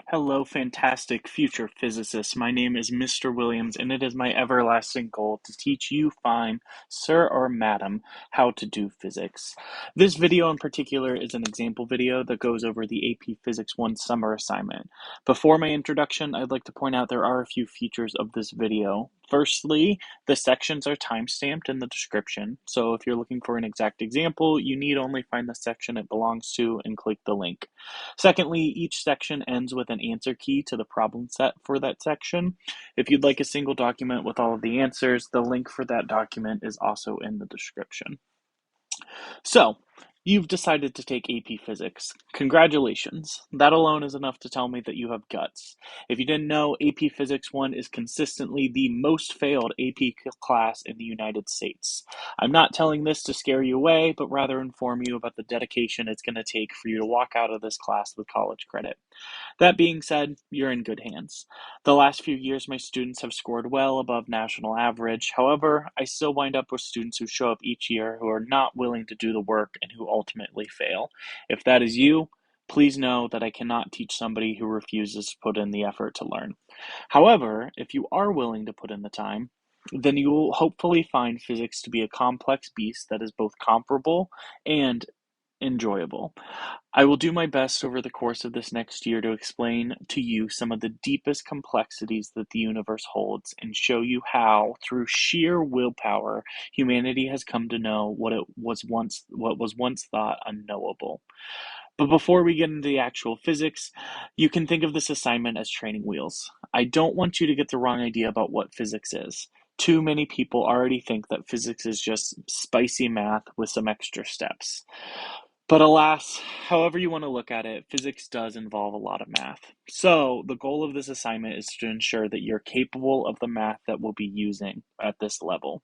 Hello, fantastic future physicists. My name is Mr. Williams, and it is my everlasting goal to teach you fine, sir or madam, how to do physics. This video in particular is an example video that goes over the AP Physics 1 summer assignment. Before my introduction, I'd like to point out there are a few features of this video. Firstly, the sections are time-stamped in the description, so if you're looking for an exact example, you need only find the section it belongs to and click the link. Secondly, each section ends with an answer key to the problem set for that section. If you'd like a single document with all of the answers, the link for that document is also in the description. So, you've decided to take AP Physics. Congratulations. That alone is enough to tell me that you have guts. If you didn't know, AP Physics 1 is consistently the most failed AP class in the United States. I'm not telling this to scare you away, but rather inform you about the dedication it's going to take for you to walk out of this class with college credit. That being said, you're in good hands. The last few years, my students have scored well above national average. However, I still wind up with students who show up each year who are not willing to do the work and who ultimately fail. If that is you, please know that I cannot teach somebody who refuses to put in the effort to learn. However, if you are willing to put in the time, then you will hopefully find physics to be a complex beast that is both comparable and enjoyable. I will do my best over the course of this next year to explain to you some of the deepest complexities that the universe holds and show you how, through sheer willpower, humanity has come to know what was once thought unknowable. But before we get into the actual physics, you can think of this assignment as training wheels. I don't want you to get the wrong idea about what physics is. Too many people already think that physics is just spicy math with some extra steps. But alas, however you want to look at it, physics does involve a lot of math. So the goal of this assignment is to ensure that you're capable of the math that we'll be using at this level.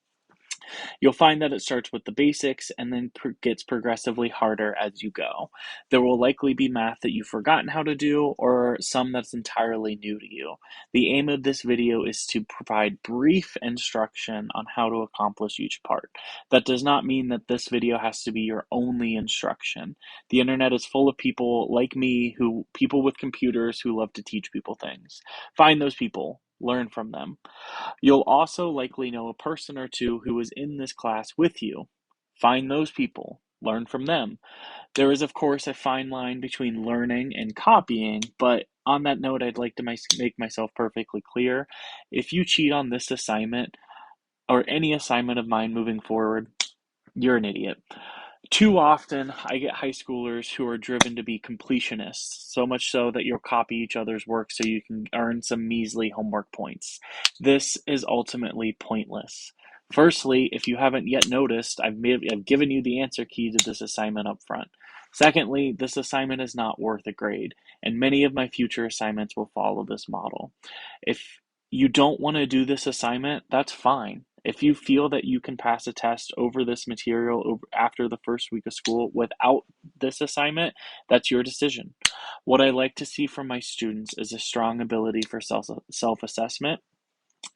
You'll find that it starts with the basics and then gets progressively harder as you go. There will likely be math that you've forgotten how to do or some that's entirely new to you. The aim of this video is to provide brief instruction on how to accomplish each part. That does not mean that this video has to be your only instruction. The internet is full of people like me, people with computers who love to teach people things. Find those people, learn from them. You'll also likely know a person or two who was in this class with you. Find those people, learn from them. There is, of course, a fine line between learning and copying, but on that note, I'd like to make myself perfectly clear. If you cheat on this assignment or any assignment of mine moving forward, you're an idiot. Too often, I get high schoolers who are driven to be completionists, so much so that you'll copy each other's work so you can earn some measly homework points. This is ultimately pointless. Firstly, if you haven't yet noticed, I've given you the answer key to this assignment up front. Secondly, this assignment is not worth a grade, and many of my future assignments will follow this model. If you don't want to do this assignment, that's fine. If you feel that you can pass a test over this material after the first week of school without this assignment, that's your decision. What I like to see from my students is a strong ability for self-assessment,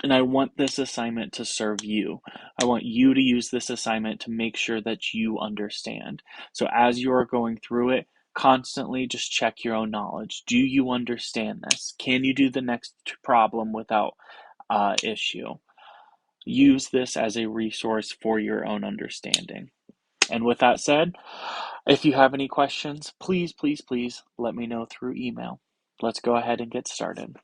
and I want this assignment to serve you. I want you to use this assignment to make sure that you understand. So as you are going through it, constantly just check your own knowledge. Do you understand this? Can you do the next problem without issue? Use this as a resource for your own understanding. And with that said, if you have any questions, please, please, please let me know through email. Let's go ahead and get started.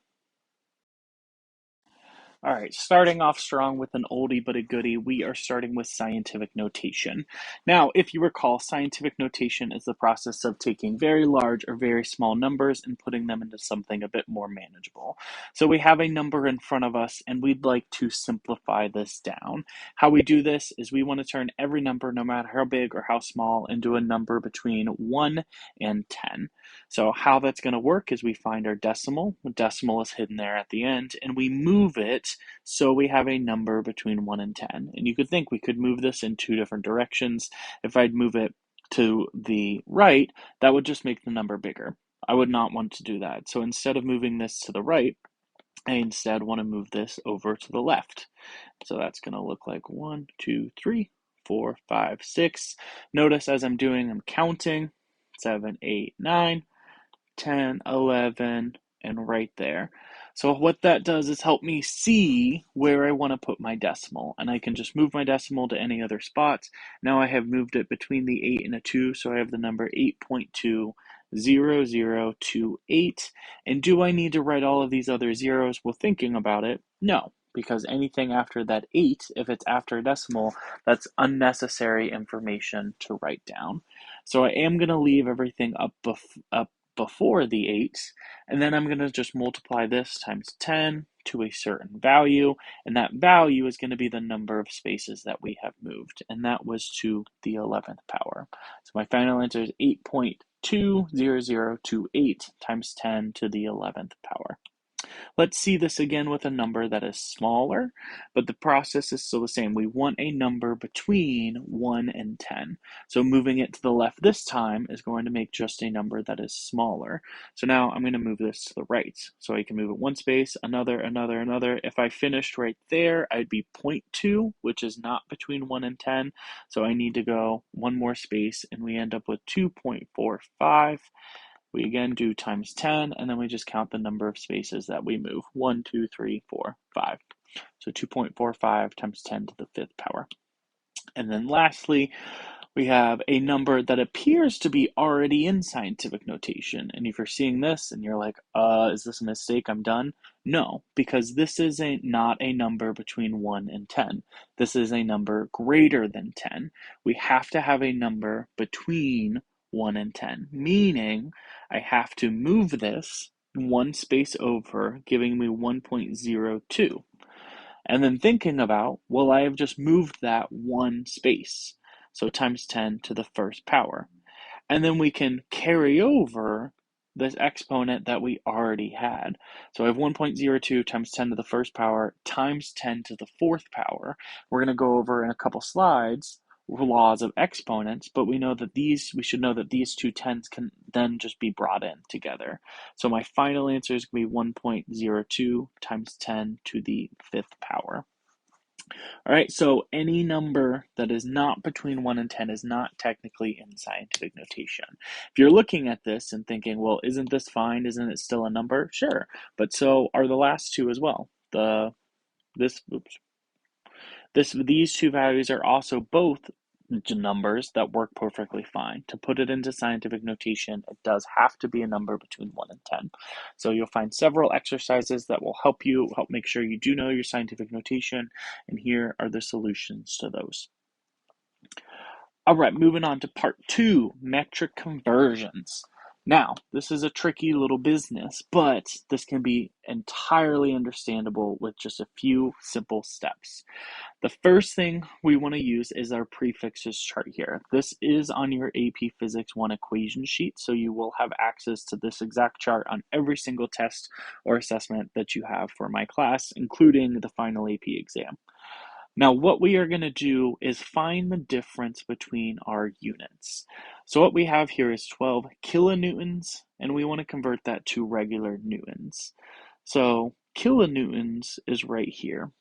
All right, starting off strong with an oldie but a goodie, we are starting with scientific notation. Now, if you recall, scientific notation is the process of taking very large or very small numbers and putting them into something a bit more manageable. So we have a number in front of us, and we'd like to simplify this down. How we do this is we want to turn every number, no matter how big or how small, into a number between 1 and 10. So how that's going to work is we find our decimal. The decimal is hidden there at the end, and we move it so we have a number between 1 and 10. And you could think we could move this in two different directions. If I'd move it to the right, that would just make the number bigger. I would not want to do that. So instead of moving this to the right, I instead want to move this over to the left. So that's going to look like 1, 2, 3, 4, 5, 6. Notice as I'm counting 7, 8, 9, 10, 11, and right there. So what that does is help me see where I want to put my decimal, and I can just move my decimal to any other spots. Now I have moved it between the 8 and a 2, so I have the number 8.20028. And do I need to write all of these other zeros while thinking about it? No, because anything after that 8, if it's after a decimal, that's unnecessary information to write down. So I am going to leave everything up before the 8, and then I'm going to just multiply this times 10 to a certain value, and that value is going to be the number of spaces that we have moved, and that was to the 11th power. So my final answer is 8.20028 times 10 to the 11th power. Let's see this again with a number that is smaller, but the process is still the same. We want a number between 1 and 10. So moving it to the left this time is going to make just a number that is smaller. So now I'm going to move this to the right. So I can move it one space, another. If I finished right there, I'd be 0.2, which is not between 1 and 10. So I need to go one more space, and we end up with 2.45. We again do times 10, and then we just count the number of spaces that we move. 1, 2, 3, 4, 5. So 2.45 times 10 to the 5th power. And then lastly, we have a number that appears to be already in scientific notation. And if you're seeing this and you're like, is this a mistake? I'm done. No, because this is not a number between 1 and 10. This is a number greater than 10. We have to have a number between 1 and 10, meaning I have to move this one space over, giving me 1.02. And then thinking about, well, I have just moved that one space. So times 10 to the 1st power. And then we can carry over this exponent that we already had. So I have 1.02 times 10 to the 1st power times 10 to the 4th power. We're going to go over in a couple slides laws of exponents, but we should know that these two tens can then just be brought in together. So my final answer is going to be 1.02 times 10 to the 5th power. All right, so any number that is not between 1 and 10 is not technically in scientific notation. If you're looking at this and thinking, well, isn't this fine? Isn't it still a number? Sure, but so are the last two as well. These two values are also both numbers that work perfectly fine. To put it into scientific notation, it does have to be a number between 1 and 10. So you'll find several exercises that will help make sure you do know your scientific notation, and here are the solutions to those. All right, moving on to part 2, metric conversions. Now, this is a tricky little business, but this can be entirely understandable with just a few simple steps. The first thing we want to use is our prefixes chart here. This is on your AP Physics 1 equation sheet, so you will have access to this exact chart on every single test or assessment that you have for my class, including the final AP exam. Now, what we are going to do is find the difference between our units. So what we have here is 12 kilonewtons, and we want to convert that to regular newtons. So kilonewtons is right here.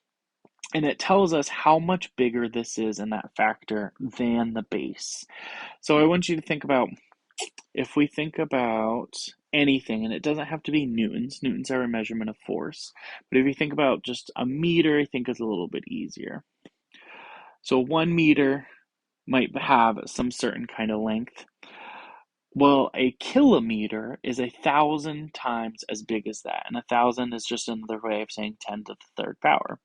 And it tells us how much bigger this is in that factor than the base. So I want you to think about, if we think about anything, and it doesn't have to be newtons. Newtons are a measurement of force. But if you think about just a meter, I think is a little bit easier. So 1 meter might have some certain kind of length. Well, a kilometer is 1,000 times as big as that. And 1,000 is just another way of saying 10 to the 3rd power.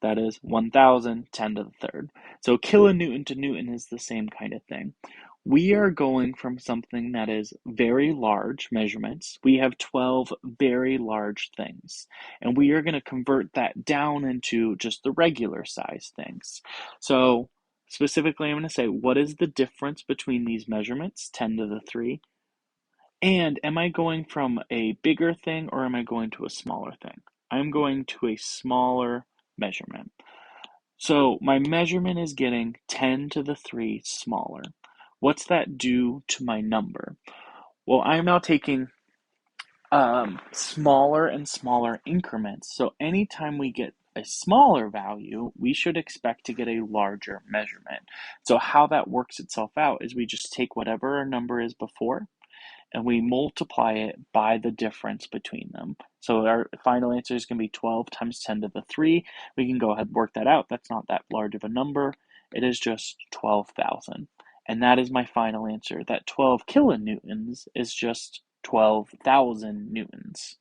That is 1,000, 10 to the 3rd. So kilonewton to newton is the same kind of thing. We are going from something that is very large measurements. We have 12 very large things. And we are going to convert that down into just the regular size things. So specifically, I'm going to say, what is the difference between these measurements, 10 to the 3? And am I going from a bigger thing or am I going to a smaller thing? I'm going to a smaller measurement. So my measurement is getting 10 to the 3 smaller. What's that do to my number? Well, I'm now taking smaller and smaller increments. So anytime we get a smaller value, we should expect to get a larger measurement. So how that works itself out is we just take whatever our number is before, and we multiply it by the difference between them. So our final answer is going to be 12 times 10 to the 3. We can go ahead and work that out. That's not that large of a number. It is just 12,000. And that is my final answer, that 12 kilonewtons is just 12,000 newtons.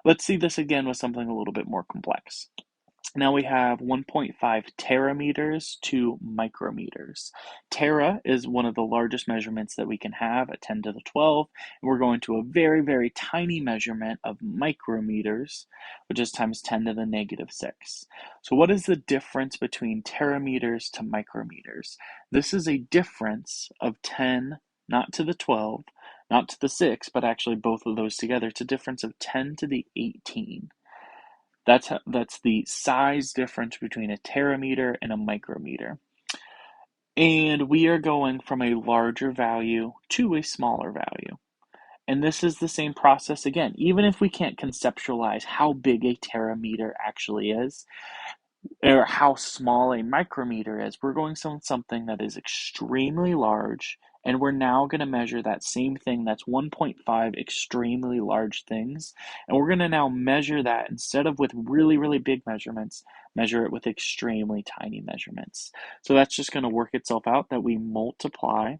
Let's see this again with something a little bit more complex. Now we have 1.5 terameters to micrometers. Tera is one of the largest measurements that we can have at 10 to the 12. And we're going to a very, very tiny measurement of micrometers, which is times 10 to the negative 6. So what is the difference between terameters to micrometers? This is a difference of 10, not to the 12, not to the 6, but actually both of those together. It's a difference of 10 to the 18. That's the size difference between a terameter and a micrometer. And we are going from a larger value to a smaller value. And this is the same process again. Even if we can't conceptualize how big a terameter actually is, or how small a micrometer is, we're going from something that is extremely large, and we're now going to measure that same thing that's 1.5 extremely large things, and we're going to now measure that instead of with really, really big measurements, measure it with extremely tiny measurements. So that's just going to work itself out that we multiply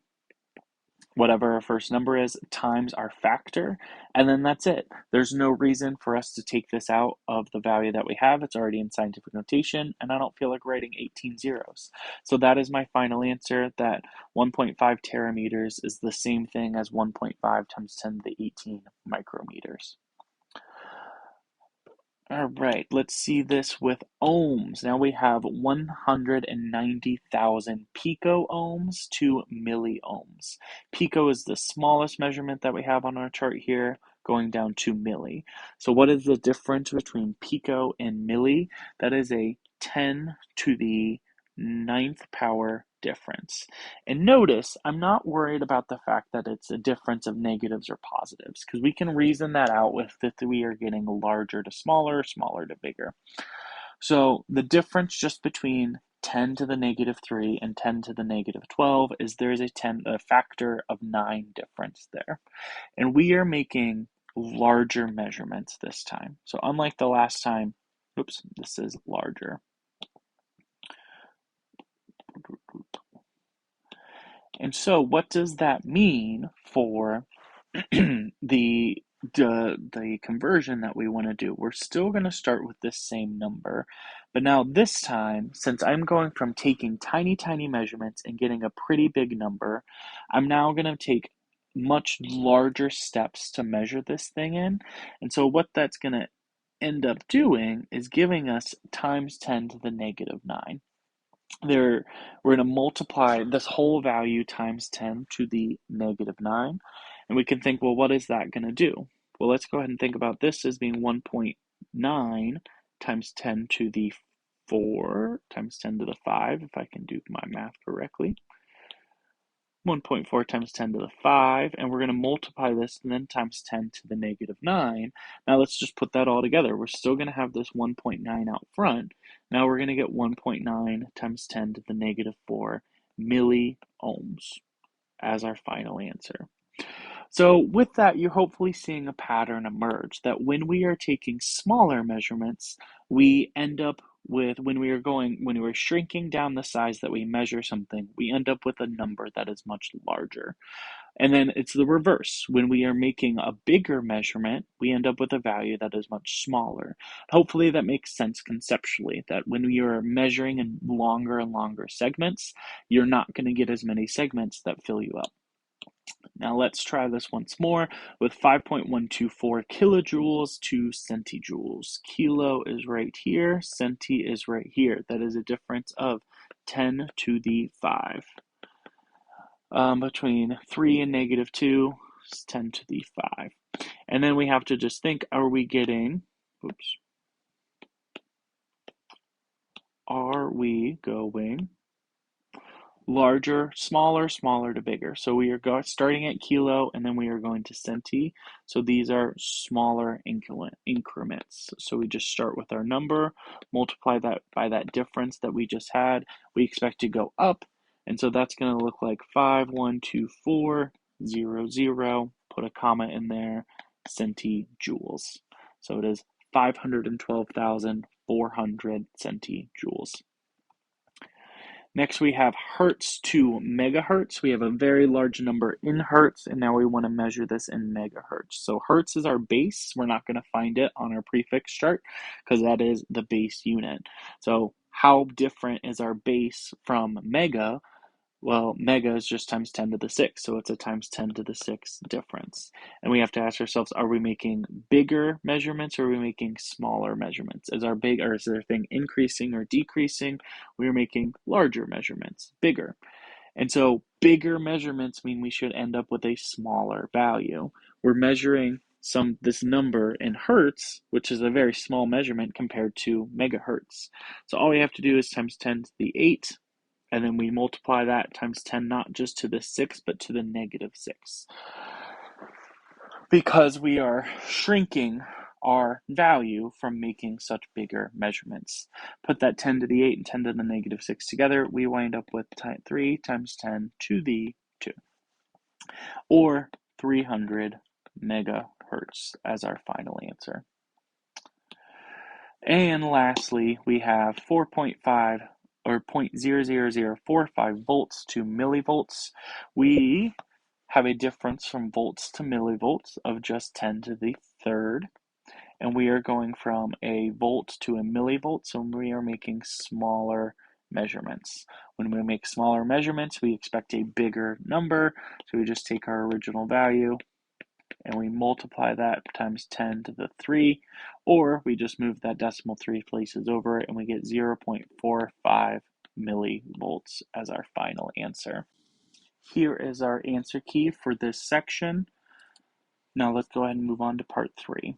whatever our first number is times our factor, and then that's it. There's no reason for us to take this out of the value that we have. It's already in scientific notation, and I don't feel like writing 18 zeros. So that is my final answer, that 1.5 terameters is the same thing as 1.5 times 10 to the 18 micrometers. All right, let's see this with ohms. Now we have 190,000 pico-ohms to milliohms. Pico is the smallest measurement that we have on our chart here, going down to milli. So what is the difference between pico and milli? That is a 10 to the 9th power difference. And notice, I'm not worried about the fact that it's a difference of negatives or positives, because we can reason that out with that we are getting larger to smaller, smaller to bigger. So the difference just between 10 to the negative 3 and 10 to the negative 12 is there's a factor of 9 difference there. And we are making larger measurements this time. So unlike the last time, oops, this is larger. And so what does that mean for the conversion that we want to do? We're still going to start with this same number, but now this time, since I'm going from taking tiny, tiny measurements and getting a pretty big number, I'm now going to take much larger steps to measure this thing in. And so what that's going to end up doing is giving us times 10 to the negative 9. We're going to multiply this whole value times 10 to the negative 9. And we can think, well, what is that going to do? Well, let's go ahead and think about this as being 1.9 times 10 to the 4 times 10 to the 5, if I can do my math correctly. 1.4 times 10 to the 5, and we're going to multiply this and then times 10 to the negative 9. Now let's just put that all together. We're still going to have this 1.9 out front. Now we're going to get 1.9 times 10 to the negative 4 milliohms as our final answer. So with that, you're hopefully seeing a pattern emerge that when we are taking smaller measurements, we end up with, when we're shrinking down the size that we measure something, we end up with a number that is much larger. And then it's the reverse. When we are making a bigger measurement, we end up with a value that is much smaller. Hopefully that makes sense conceptually, that when you're measuring in longer and longer segments, you're not going to get as many segments that fill you up. Now let's try this once more with 5.124 kilojoules to centijoules. Kilo is right here, centi is right here. That is a difference of 10 to the 5. Between 3 and negative 2 is 10 to the 5. And then we have to just think, are we going larger, smaller, smaller to bigger? So we are starting at kilo and then we are going to centi. So these are smaller increments. So we just start with our number, multiply that by that difference that we just had. We expect to go up. And so that's going to look like 5, 1, 2, 4, 0, 0, put a comma in there, centijoules. So it is 512,400 centijoules. Next, we have hertz to megahertz. We have a very large number in hertz, and now we want to measure this in megahertz. So hertz is our base. We're not going to find it on our prefix chart because that is the base unit. So how different is our base from mega? Well, mega is just times 10 to the 6, so it's a times 10 to the 6 difference. And we have to ask ourselves, are we making bigger measurements or are we making smaller measurements? Is our thing increasing or decreasing? We're making larger measurements, bigger. And so bigger measurements mean we should end up with a smaller value. We're measuring this number in hertz, which is a very small measurement compared to megahertz. So all we have to do is times 10 to the 8, and then we multiply that times 10, not just to the 6, but to the negative 6. Because we are shrinking our value from making such bigger measurements. Put that 10 to the 8 and 10 to the negative 6 together, we wind up with 3 times 10 to the 2, or 300 megahertz as our final answer. And lastly, we have 4.5 or 0.00045 volts to millivolts. We have a difference from volts to millivolts of just 10 to the third. And we are going from a volt to a millivolt, so we are making smaller measurements. When we make smaller measurements, we expect a bigger number, so we just take our original value and we multiply that times 10 to the 3, or we just move that decimal 3 places over and we get 0.45 millivolts as our final answer. Here is our answer key for this section. Now let's go ahead and move on to part 3.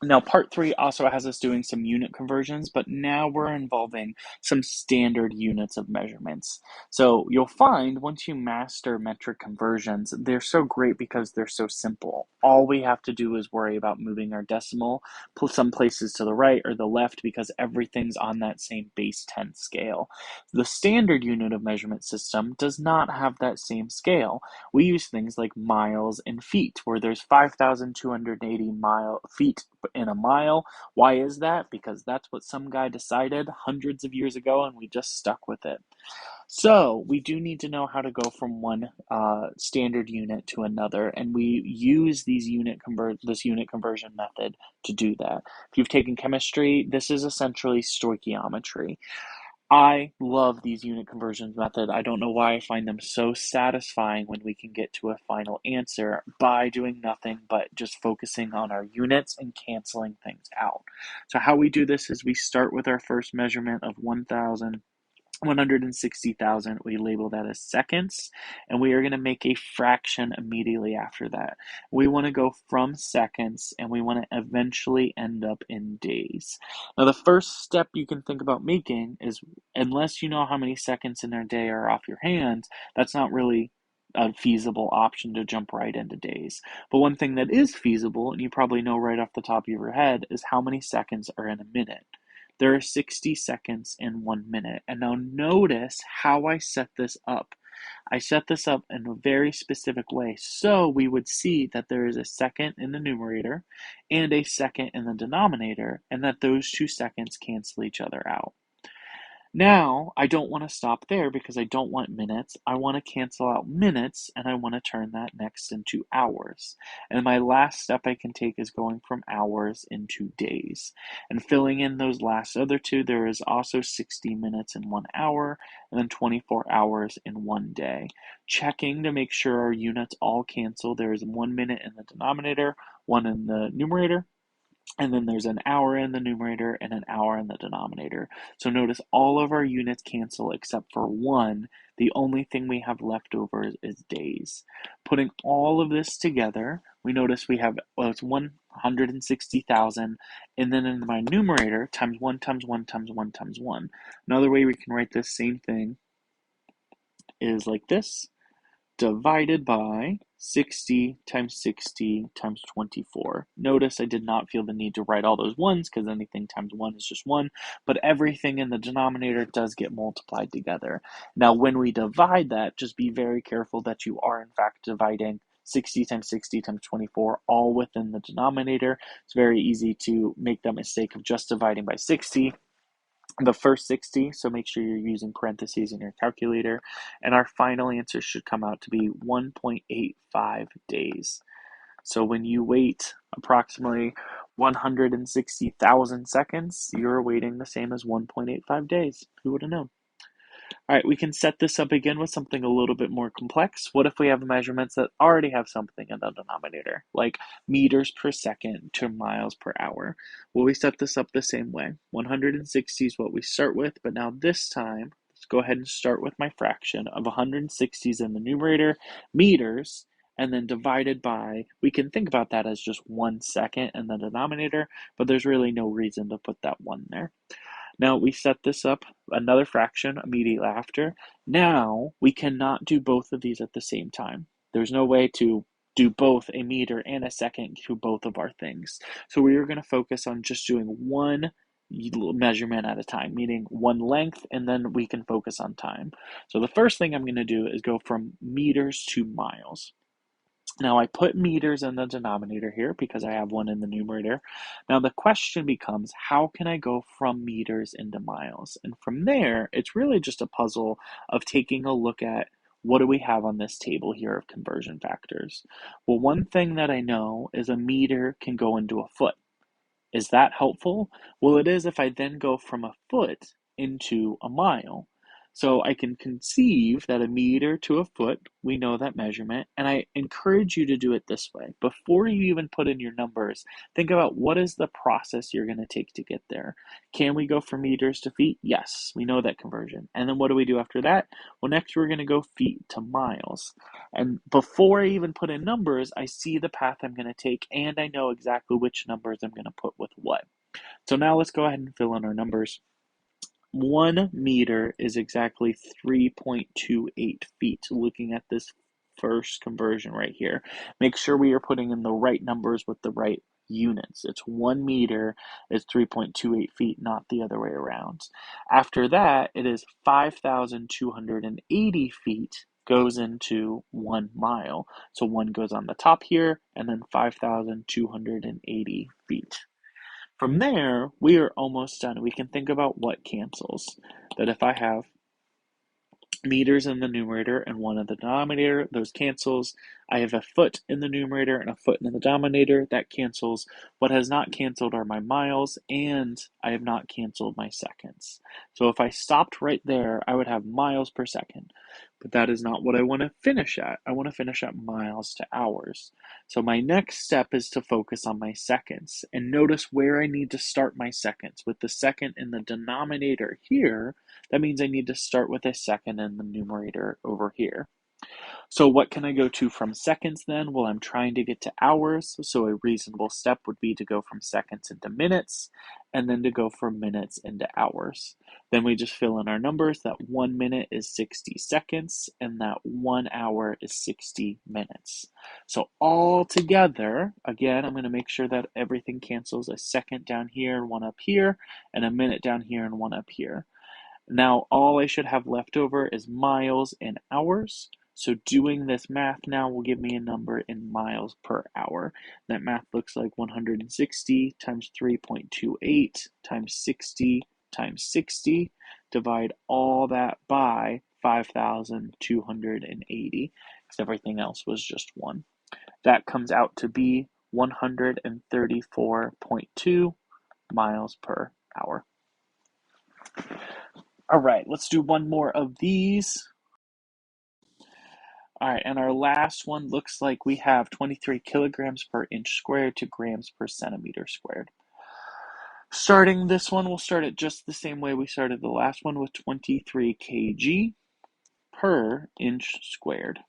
Now, part 3 also has us doing some unit conversions, but now we're involving some standard units of measurements. So you'll find once you master metric conversions, they're so great because they're so simple. All we have to do is worry about moving our decimal some places to the right or the left because everything's on that same base 10 scale. The standard unit of measurement system does not have that same scale. We use things like miles and feet, where there's 5,280 feet in a mile. Why is that? Because that's what some guy decided hundreds of years ago and we just stuck with it. So we do need to know how to go from one standard unit to another, and we use this unit conversion method to do that. If you've taken chemistry, this is essentially stoichiometry. I love these unit conversions method. I don't know why I find them so satisfying when we can get to a final answer by doing nothing but just focusing on our units and canceling things out. So how we do this is we start with our first measurement of 160,000, we label that as seconds, and we are going to make a fraction immediately after that. We want to go from seconds, and we want to eventually end up in days. Now, the first step you can think about making is, unless you know how many seconds in a day are off your hands, that's not really a feasible option to jump right into days. But one thing that is feasible, and you probably know right off the top of your head, is how many seconds are in a minute. There are 60 seconds in 1 minute. And now notice how I set this up. I set this up in a very specific way. So we would see that there is a second in the numerator and a second in the denominator, and that those 2 seconds cancel each other out. Now, I don't want to stop there because I don't want minutes. I want to cancel out minutes, and I want to turn that next into hours. And my last step I can take is going from hours into days. And filling in those last other 2, there is also 60 minutes in 1 hour, and then 24 hours in 1 day. Checking to make sure our units all cancel. There is 1 minute in the denominator, 1 in the numerator, and then there's an hour in the numerator and an hour in the denominator. So notice all of our units cancel except for 1. The only thing we have left over is days. Putting all of this together, we notice we have, it's 160,000, and then in my numerator, times 1 times 1 times 1 times 1. Another way we can write this same thing is like this. Divided by 60 times 60 times 24. Notice I did not feel the need to write all those ones because anything times 1 is just 1, but everything in the denominator does get multiplied together. Now, when we divide that, just be very careful that you are in fact dividing 60 times 60 times 24, all within the denominator. It's very easy to make that mistake of just dividing by 60. The first 60, so make sure you're using parentheses in your calculator, and our final answer should come out to be 1.85 days. So when you wait approximately 160,000 seconds, you're waiting the same as 1.85 days. Who would have known? All right, we can set this up again with something a little bit more complex. What if we have measurements that already have something in the denominator, like meters per second to miles per hour? Well, we set this up the same way. 160 is what we start with, but now this time, let's go ahead and start with my fraction of 160s in the numerator, meters, and then divided by, we can think about that as just 1 second in the denominator, but there's really no reason to put that 1 there. Now we set this up, another fraction immediately after. Now we cannot do both of these at the same time. There's no way to do both a meter and a second to both of our things. So we are going to focus on just doing one measurement at a time, meaning one length, and then we can focus on time. So the first thing I'm going to do is go from meters to miles. Now I put meters in the denominator here because I have one in the numerator. Now the question becomes, how can I go from meters into miles? And from there, it's really just a puzzle of taking a look at what do we have on this table here of conversion factors. Well, one thing that I know is a meter can go into a foot. Is that helpful? Well, it is if I then go from a foot into a mile. So I can conceive that a meter to a foot, we know that measurement, and I encourage you to do it this way. Before you even put in your numbers, think about what is the process you're going to take to get there. Can we go from meters to feet? Yes, we know that conversion. And then what do we do after that? Well, next we're going to go feet to miles. And before I even put in numbers, I see the path I'm going to take, and I know exactly which numbers I'm going to put with what. So now let's go ahead and fill in our numbers. 1 meter is exactly 3.28 feet. Looking at this first conversion right here, make sure we are putting in the right numbers with the right units. It's 1 meter is 3.28 feet, not the other way around. After that, it is 5,280 feet goes into 1 mile. So 1 goes on the top here, and then 5,280 feet. From there, we are almost done. We can think about what cancels. That if I have meters in the numerator and 1 in the denominator, those cancels. I have a foot in the numerator and a foot in the denominator, that cancels. What has not canceled are my miles, and I have not canceled my seconds. So if I stopped right there, I would have miles per second. But that is not what I want to finish at. I want to finish at miles to hours. So my next step is to focus on my seconds. And notice where I need to start my seconds. With the second in the denominator here, that means I need to start with a second in the numerator over here. So what can I go to from seconds then? Well, I'm trying to get to hours, so a reasonable step would be to go from seconds into minutes, and then to go from minutes into hours. Then we just fill in our numbers that 1 minute is 60 seconds, and that 1 hour is 60 minutes. So all together, again, I'm going to make sure that everything cancels: a second down here, 1 up here, and a minute down here and 1 up here. Now all I should have left over is miles and hours. So doing this math now will give me a number in miles per hour. That math looks like 160 times 3.28 times 60 times 60. Divide all that by 5,280, because everything else was just 1. That comes out to be 134.2 miles per hour. All right, let's do one more of these. All right, and our last one looks like we have 23 kilograms per inch squared to grams per centimeter squared. Starting this one, we'll start it just the same way we started the last one, with 23 kg per inch squared.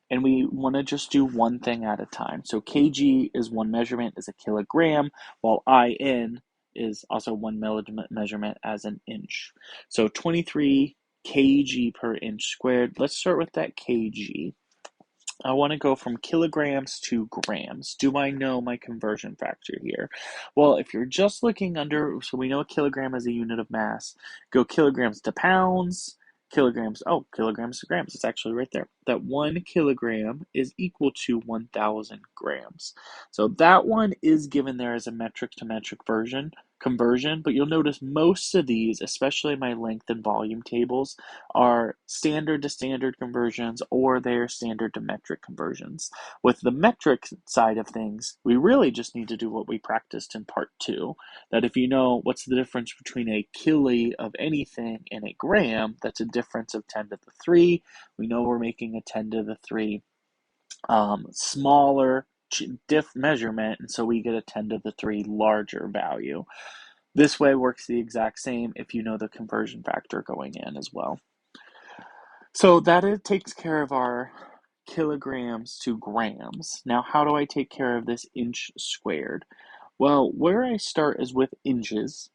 And we want to just do one thing at a time. So kg is one measurement as a kilogram, while in is also one measurement as an inch. So 23 kg per inch squared. Let's start with that kg. I want to go from kilograms to grams. Do I know my conversion factor here? Well, if you're just looking under, so we know a kilogram is a unit of mass, go kilograms to pounds, kilograms. Oh, kilograms to grams. It's actually right there. That 1 kilogram is equal to 1,000 grams. So that one is given there as a metric to metric conversion, but you'll notice most of these, especially my length and volume tables, are standard to standard conversions or they're standard to metric conversions. With the metric side of things, we really just need to do what we practiced in part 2, that if you know what's the difference between a killi of anything and a gram, that's a difference of 10 to the 3. We know we're making a 10 to the 3 smaller measurement, and so we get a 10 to the 3 larger value. This way works the exact same if you know the conversion factor going in as well. So that it takes care of our kilograms to grams. Now, how do I take care of this inch squared? Well, where I start is with inches,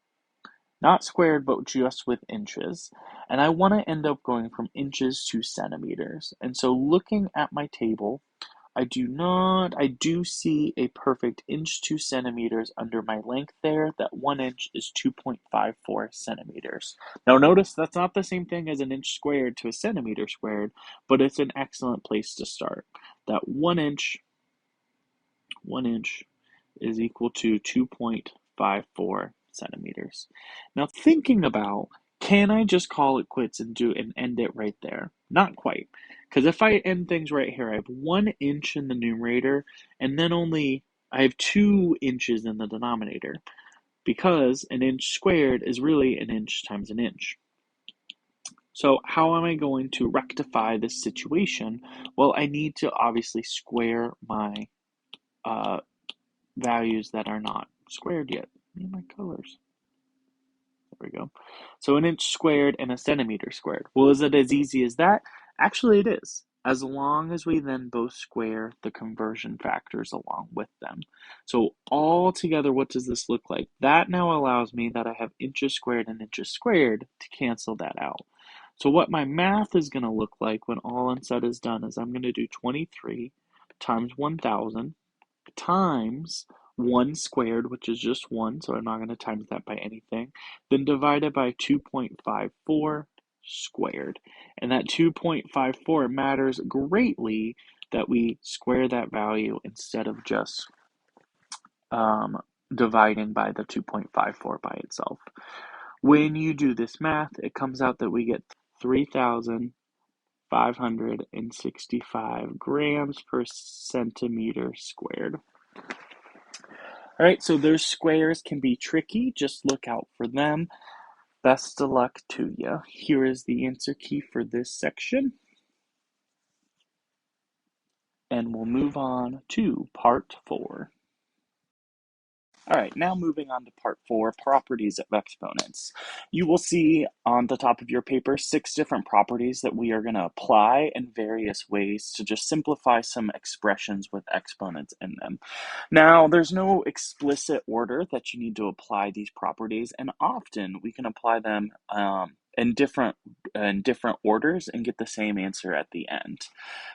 not squared, but just with inches. And I want to end up going from inches to centimeters. And so looking at my table, I do see a perfect inch to centimeters under my length there. That 1 inch is 2.54 centimeters. Now notice that's not the same thing as an inch squared to a centimeter squared, but it's an excellent place to start. That 1 inch is equal to 2.54 centimeters. Now thinking about, can I just call it quits and end it right there? Not quite. Because if I end things right here, I have 1 inch in the numerator, and then I have 2 inches in the denominator, because an inch squared is really an inch times an inch. So how am I going to rectify this situation? Well, I need to obviously square my values that are not squared yet. I need my colors. There we go. So an inch squared and a centimeter squared. Well, is it as easy as that? Actually, it is, as long as we then both square the conversion factors along with them. So all together, what does this look like? That now allows me that I have inches squared and inches squared to cancel that out. So what my math is going to look like when all said is done is I'm going to do 23 times 1,000 times 1 squared, which is just 1, so I'm not going to times that by anything, then divided by 2.54 squared. And that 2.54 matters greatly that we square that value instead of just dividing by the 2.54 by itself. When you do this math, it comes out that we get 3,565 grams per centimeter squared. All right, so those squares can be tricky. Just look out for them. Best of luck to you. Here is the answer key for this section. And we'll move on to part 4. All right, now moving on to part 4, properties of exponents. You will see on the top of your paper 6 different properties that we are going to apply in various ways to just simplify some expressions with exponents in them. Now, there's no explicit order that you need to apply these properties, and often we can apply them in different orders and get the same answer at the end.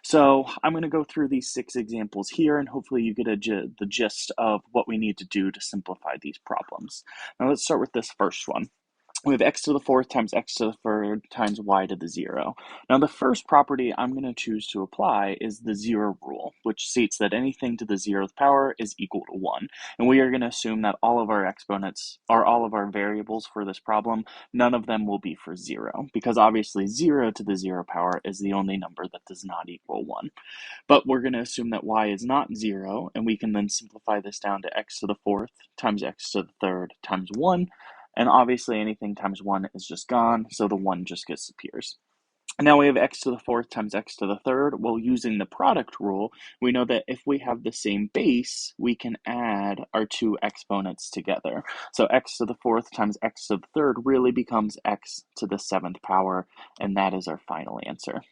So I'm going to go through these 6 examples here, and hopefully you get the gist of what we need to do to simplify these problems. Now let's start with this first one. We have x to the 4th times x to the 3rd times y to the 0. Now the first property I'm going to choose to apply is the 0 rule, which states that anything to the 0th power is equal to 1. And we are going to assume that all of our exponents, or all of our variables for this problem, none of them will be for 0, because obviously 0 to the 0 power is the only number that does not equal 1. But we're going to assume that y is not 0, and we can then simplify this down to x to the 4th times x to the 3rd times 1. And obviously anything times 1 is just gone, so the 1 just disappears. Now we have x to the 4th times x to the 3rd. Well, using the product rule, we know that if we have the same base, we can add our 2 exponents together. So x to the 4th times x to the 3rd really becomes x to the 7th power, and that is our final answer.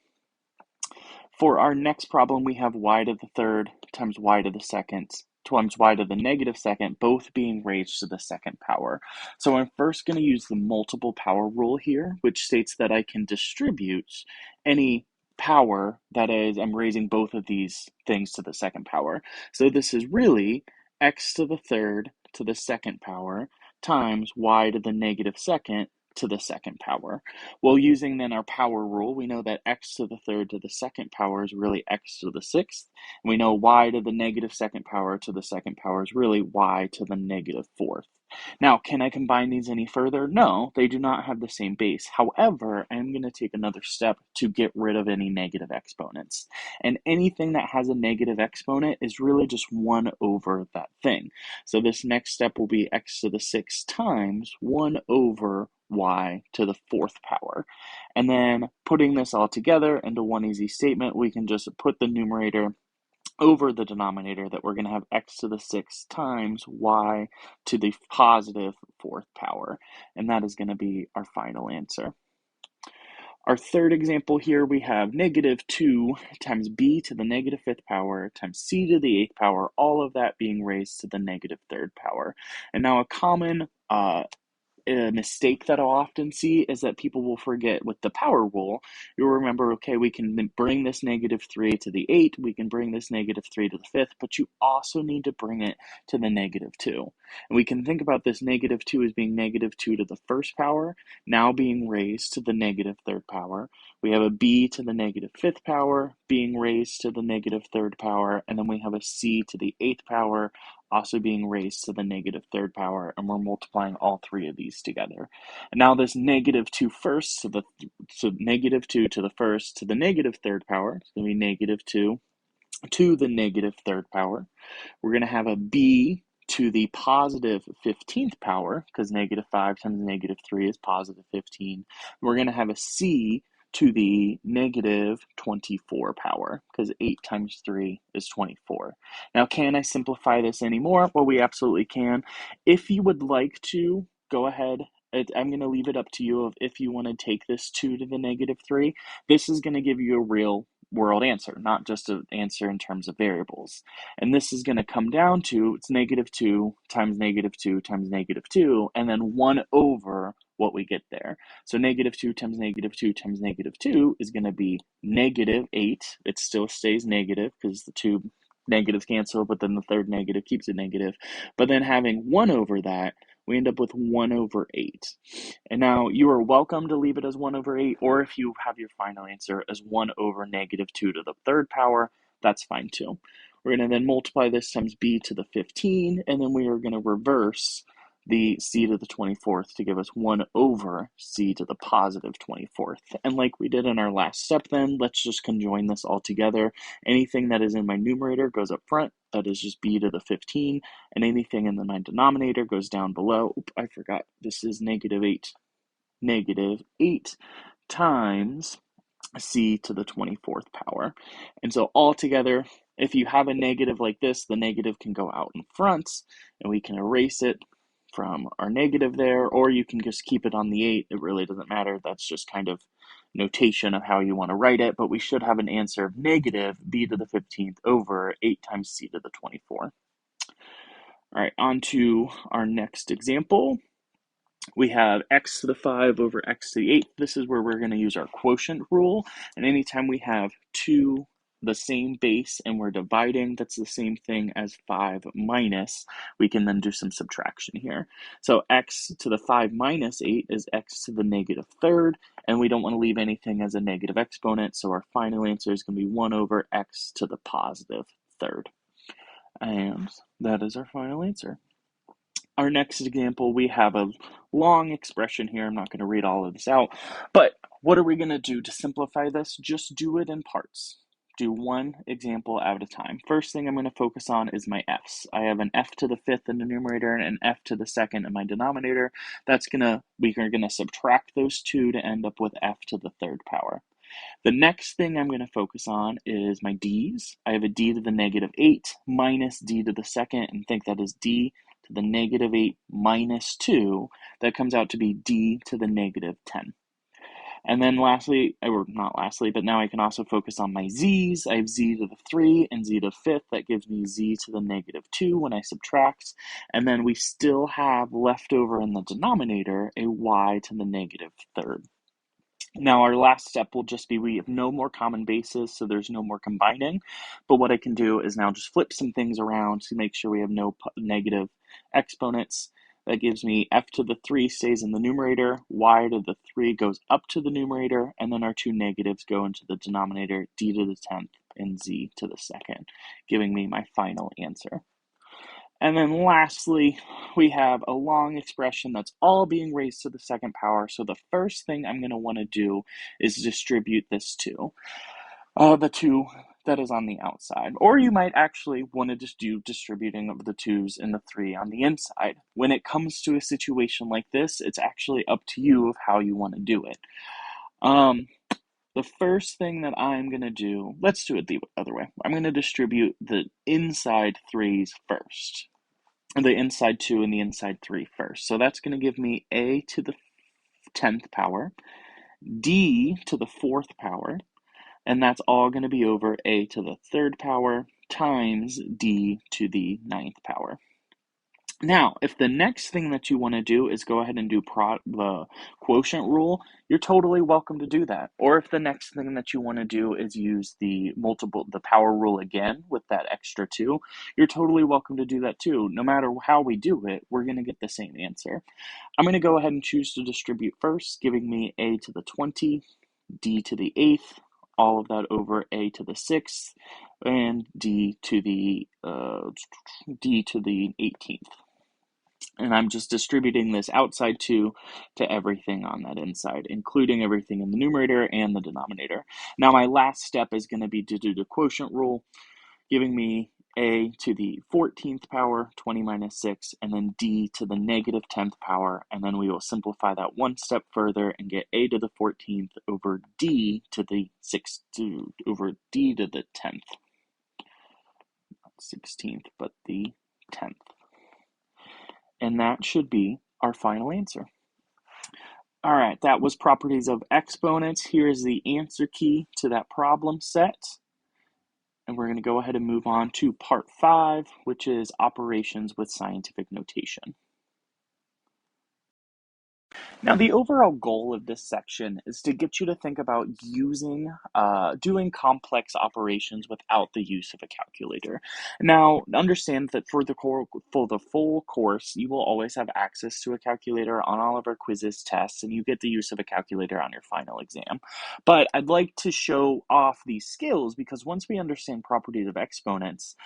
For our next problem, we have y to the 3rd times y to the 2nd times y to the negative 2nd, both being raised to the 2nd power. So I'm first going to use the multiple power rule here, which states that I can distribute any power, that is, I'm raising both of these things to the 2nd power. So this is really x to the 3rd to the 2nd power times y to the negative 2nd to the second power. Well, using then our power rule, we know that x to the third to the second power is really x to the sixth. And we know y to the negative second power to the second power is really y to the negative fourth. Now, can I combine these any further? No, they do not have the same base. However, I'm going to take another step to get rid of any negative exponents. And anything that has a negative exponent is really just 1 over that thing. So this next step will be x to the sixth times 1 over y to the fourth power. And then putting this all together into one easy statement, we can just put the numerator over the denominator that we're going to have x to the sixth times y to the positive fourth power. And that is going to be our final answer. Our third example here, we have negative 2 times b to the negative fifth power times c to the eighth power, all of that being raised to the negative third power. And now a common a mistake that I'll often see is that people will forget with the power rule. You'll remember, okay, we can bring this negative 3 to the 8, we can bring this negative 3 to the fifth, but you also need to bring it to the negative 2. And we can think about this negative 2 as being negative 2 to the first power, now being raised to the negative third power. We have a b to the negative fifth power being raised to the negative third power, and then we have a c to the eighth power also being raised to the negative third power, and we're multiplying all three of these together. And now this negative 2 first, so negative 2 to the first to the negative third power, it's going to be negative 2 to the negative third power. We're going to have a b to the positive 15th power, because negative 5 times negative 3 is positive 15. We're going to have a c to the negative 24 power, because 8 times 3 is 24. Now, can I simplify this anymore? Well, we absolutely can. If you would like to, go ahead. I'm going to leave it up to you if you want to take this 2 to the negative 3. This is going to give you a real world answer, not just an answer in terms of variables. And this is going to come down to, it's negative 2 times negative 2 times negative 2, and then 1 over what we get there. So negative 2 times negative 2 times negative 2 is going to be negative 8. It still stays negative because the two negatives cancel, but then the third negative keeps it negative. But then having 1 over that, we end up with 1 over 8. And now you are welcome to leave it as 1 over 8, or if you have your final answer as 1 over negative 2 to the third power, that's fine too. We're going to then multiply this times b to the 15, and then we are going to reverse the c to the 24th to give us 1 over c to the positive 24th. And like we did in our last step then, let's just conjoin this all together. Anything that is in my numerator goes up front, that is just b to the 15, and anything in my denominator goes down below. Oop, I forgot, this is negative 8. Negative 8 times c to the 24th power. And so all together, if you have a negative like this, the negative can go out in front, and we can erase it from our negative there, or you can just keep it on the 8. It really doesn't matter. That's just kind of notation of how you want to write it, but we should have an answer of negative b to the 15th over 8 times c to the 24. All right, on to our next example. We have x to the 5 over x to the 8. This is where we're going to use our quotient rule. And anytime we have two the same base and we're dividing, that's the same thing as 5 minus, we can then do some subtraction here. So x to the 5 minus 8 is x to the negative third, and we don't want to leave anything as a negative exponent, so our final answer is going to be 1 over x to the positive third. And that is our final answer. Our next example, we have a long expression here. I'm not going to read all of this out, but what are we going to do to simplify this? Just do it in parts. Do one example at a time. First thing I'm going to focus on is my f's. I have an f to the fifth in the numerator and an f to the second in my denominator. We are going to subtract those two to end up with f to the third power. The next thing I'm going to focus on is my d's. I have a d to the negative 8 minus d to the second, and think that is d to the negative 8 minus 2. That comes out to be d to the negative 10. And then lastly, or not lastly, but now I can also focus on my z's. I have z to the 3 and z to the 5th. That gives me z to the negative 2 when I subtract. And then we still have left over in the denominator a y to the negative third. Now our last step will just be, we have no more common bases, so there's no more combining. But what I can do is now just flip some things around to make sure we have no negative exponents. That gives me f to the 3 stays in the numerator, y to the 3 goes up to the numerator, and then our two negatives go into the denominator, d to the 10th and z to the 2nd, giving me my final answer. And then lastly, we have a long expression that's all being raised to the 2nd power. So the first thing I'm going to want to do is distribute this to the 2 that is on the outside. Or you might actually want to just do distributing of the 2's and the 3 on the inside. When it comes to a situation like this, it's actually up to you of how you want to do it. The first thing that I'm going to do, let's do it the other way. I'm going to distribute the inside 3's first. The inside 2 and the inside 3 first. So that's going to give me a to the 10th power, d to the 4th power, and that's all going to be over a to the 3rd power times d to the 9th power. Now, if the next thing that you want to do is go ahead and do the quotient rule, you're totally welcome to do that. Or if the next thing that you want to do is use the power rule again with that extra 2, you're totally welcome to do that too. No matter how we do it, we're going to get the same answer. I'm going to go ahead and choose to distribute first, giving me a to the 20, d to the 8th, all of that over a to the 6th, and d to the 18th. And I'm just distributing this outside 2 to everything on that inside, including everything in the numerator and the denominator. Now my last step is going to be to do the quotient rule, giving me a to the 14th power, 20 minus 6, and then d to the negative 10th power, and then we will simplify that one step further and get a to the 14th over d to the 6th, over d to the 10th. Not 16th, but the 10th. And that should be our final answer. All right, that was properties of exponents. Here is the answer key to that problem set. And we're going to go ahead and move on to part 5, which is operations with scientific notation. Now, the overall goal of this section is to get you to think about doing complex operations without the use of a calculator. Now, understand that for the full course, you will always have access to a calculator on all of our quizzes, tests, and you get the use of a calculator on your final exam. But I'd like to show off these skills because once we understand properties of exponents,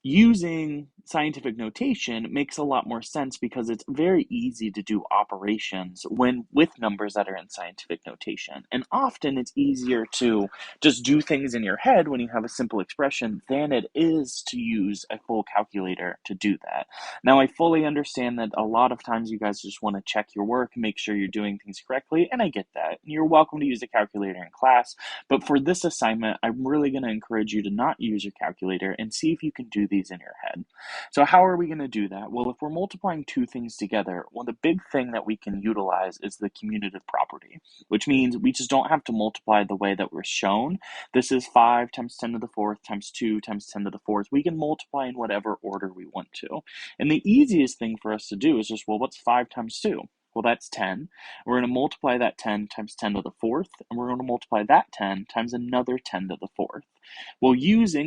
using scientific notation makes a lot more sense because it's very easy to do operations with numbers that are in scientific notation. And often it's easier to just do things in your head when you have a simple expression than it is to use a full calculator to do that. Now, I fully understand that a lot of times you guys just want to check your work and make sure you're doing things correctly, and I get that. You're welcome to use a calculator in class, but for this assignment, I'm really going to encourage you to not use your calculator and see if you can do these in your head. So how are we going to do that? Well, if we're multiplying two things together, well, the big thing that we can utilize is the commutative property, which means we just don't have to multiply the way that we're shown. This is 5 times 10 to the 4th times 2 times 10 to the 4th. We can multiply in whatever order we want to. And the easiest thing for us to do is just, well, what's 5 times 2? Well, that's 10. We're going to multiply that 10 times 10 to the 4th, and we're going to multiply that 10 times another 10 to the 4th. Well,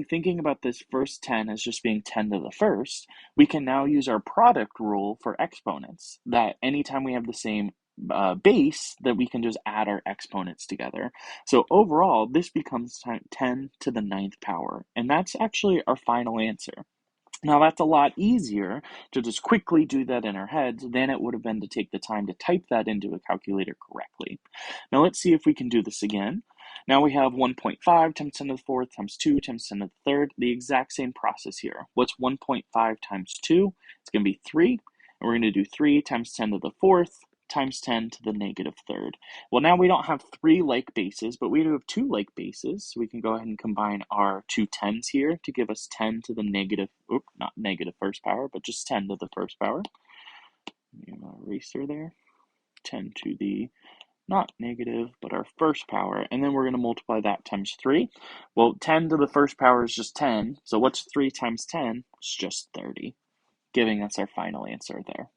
thinking about this first 10 as just being 10 to the 1st, we can now use our product rule for exponents, that anytime we have the same base, that we can just add our exponents together. So overall, this becomes 10 to the 9th power, and that's actually our final answer. Now, that's a lot easier to just quickly do that in our heads than it would have been to take the time to type that into a calculator correctly. Now, let's see if we can do this again. Now we have 1.5 times 10 to the 4th times 2 times 10 to the 3rd, the exact same process here. What's 1.5 times 2? It's going to be 3, and we're going to do 3 times 10 to the 4th times 10 to the negative 3rd. Well, now we don't have 3 like bases, but we do have 2 like bases. So we can go ahead and combine our two 10s here to give us 10 to the not negative first power, but just 10 to the first power. Eraser there. 10 to the not negative, but our first power, and then we're going to multiply that times 3. Well, 10 to the first power is just 10, so what's 3 times 10? It's just 30, giving us our final answer there.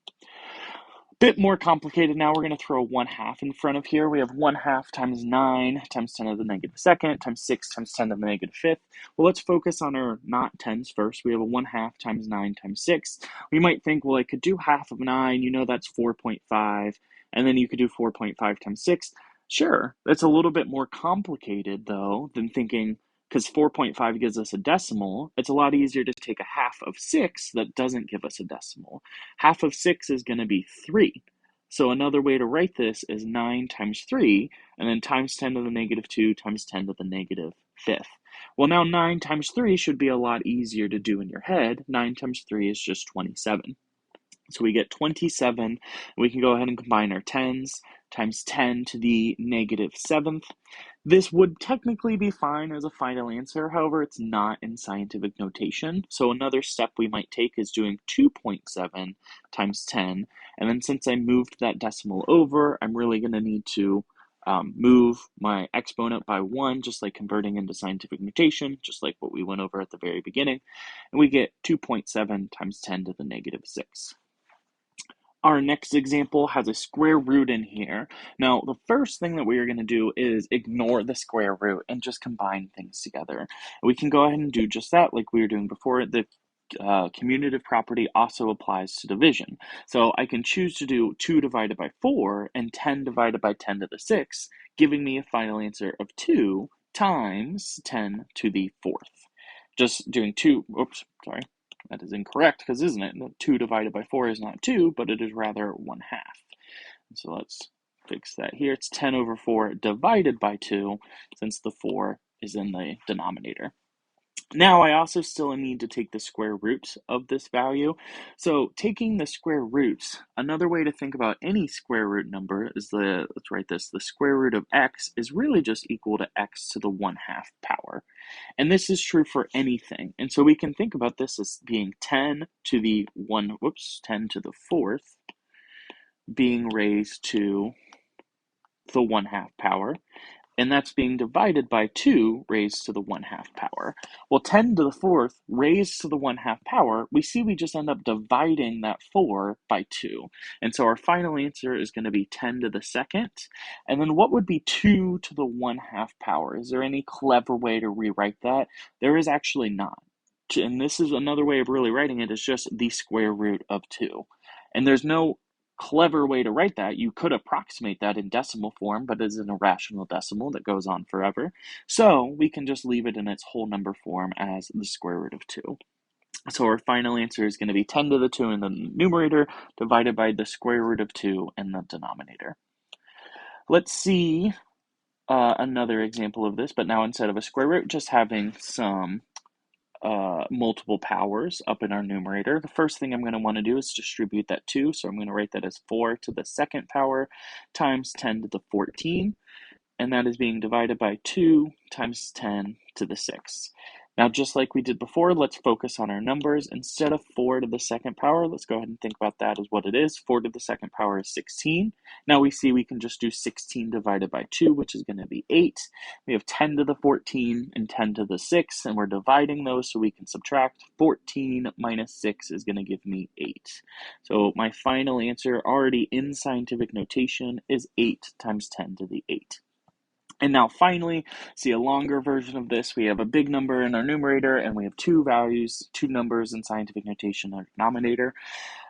Bit more complicated now. We're going to throw 1/2 in front of here. We have 1/2 times 9 times 10 to the negative second times 6 times 10 to the negative fifth. Well, let's focus on our not tens first. We have a 1/2 times 9 times 6. We might think, well, I could do half of 9. You know that's 4.5. And then you could do 4.5 times 6. Sure, that's a little bit more complicated, though, than thinking, because 4.5 gives us a decimal. It's a lot easier to take a half of 6 that doesn't give us a decimal. Half of 6 is going to be 3. So another way to write this is 9 times 3, and then times 10 to the negative 2 times 10 to the negative fifth. Well, now 9 times 3 should be a lot easier to do in your head. 9 times 3 is just 27. So we get 27. We can go ahead and combine our tens times 10 to the negative seventh. This would technically be fine as a final answer, however, it's not in scientific notation. So another step we might take is doing 2.7 times 10, and then since I moved that decimal over, I'm really going to need to move my exponent by 1, just like converting into scientific notation, just like what we went over at the very beginning, and we get 2.7 times 10 to the negative 6. Our next example has a square root in here. Now, the first thing that we are going to do is ignore the square root and just combine things together. We can go ahead and do just that like we were doing before. The commutative property also applies to division. So I can choose to do 2 divided by 4 and 10 divided by 10 to the 6, giving me a final answer of 2 times 10 to the 4th. Just doing 2, oops, sorry. That is incorrect, because isn't it? 2 divided by 4 is not 2, but it is rather 1/2. So let's fix that here. It's 10 over 4 divided by 2, since the 4 is in the denominator. Now, I also still need to take the square root of this value. So taking the square roots, another way to think about any square root number is let's write this, the square root of x is really just equal to x to the 1/2 power. And this is true for anything. And so we can think about this as being 10 to the 4th being raised to the 1/2 power. And that's being divided by 2 raised to the 1/2 power. Well, 10 to the 4th raised to the 1/2 power, we see we just end up dividing that 4 by 2. And so our final answer is going to be 10 to the 2nd. And then what would be 2 to the 1/2 power? Is there any clever way to rewrite that? There is actually not. And this is another way of really writing it, is just the square root of 2. And there's no clever way to write that. You could approximate that in decimal form, but it's an irrational decimal that goes on forever. So we can just leave it in its whole number form as the square root of 2. So our final answer is going to be 10 to the 2 in the numerator divided by the square root of 2 in the denominator. Let's see another example of this, but now instead of a square root, just having some multiple powers up in our numerator. The first thing I'm going to want to do is distribute that 2, so I'm going to write that as 4 to the 2nd power times 10 to the 14, and that is being divided by 2 times 10 to the 6th. Now, just like we did before, let's focus on our numbers. Instead of 4 to the 2nd power, let's go ahead and think about that as what it is. 4 to the 2nd power is 16. Now we see we can just do 16 divided by 2, which is going to be 8. We have 10 to the 14 and 10 to the 6, and we're dividing those so we can subtract. 14 minus 6 is going to give me 8. So my final answer, already in scientific notation, is 8 times 10 to the 8. And now finally, see a longer version of this. We have a big number in our numerator, and we have 2 values, 2 numbers in scientific notation in our denominator.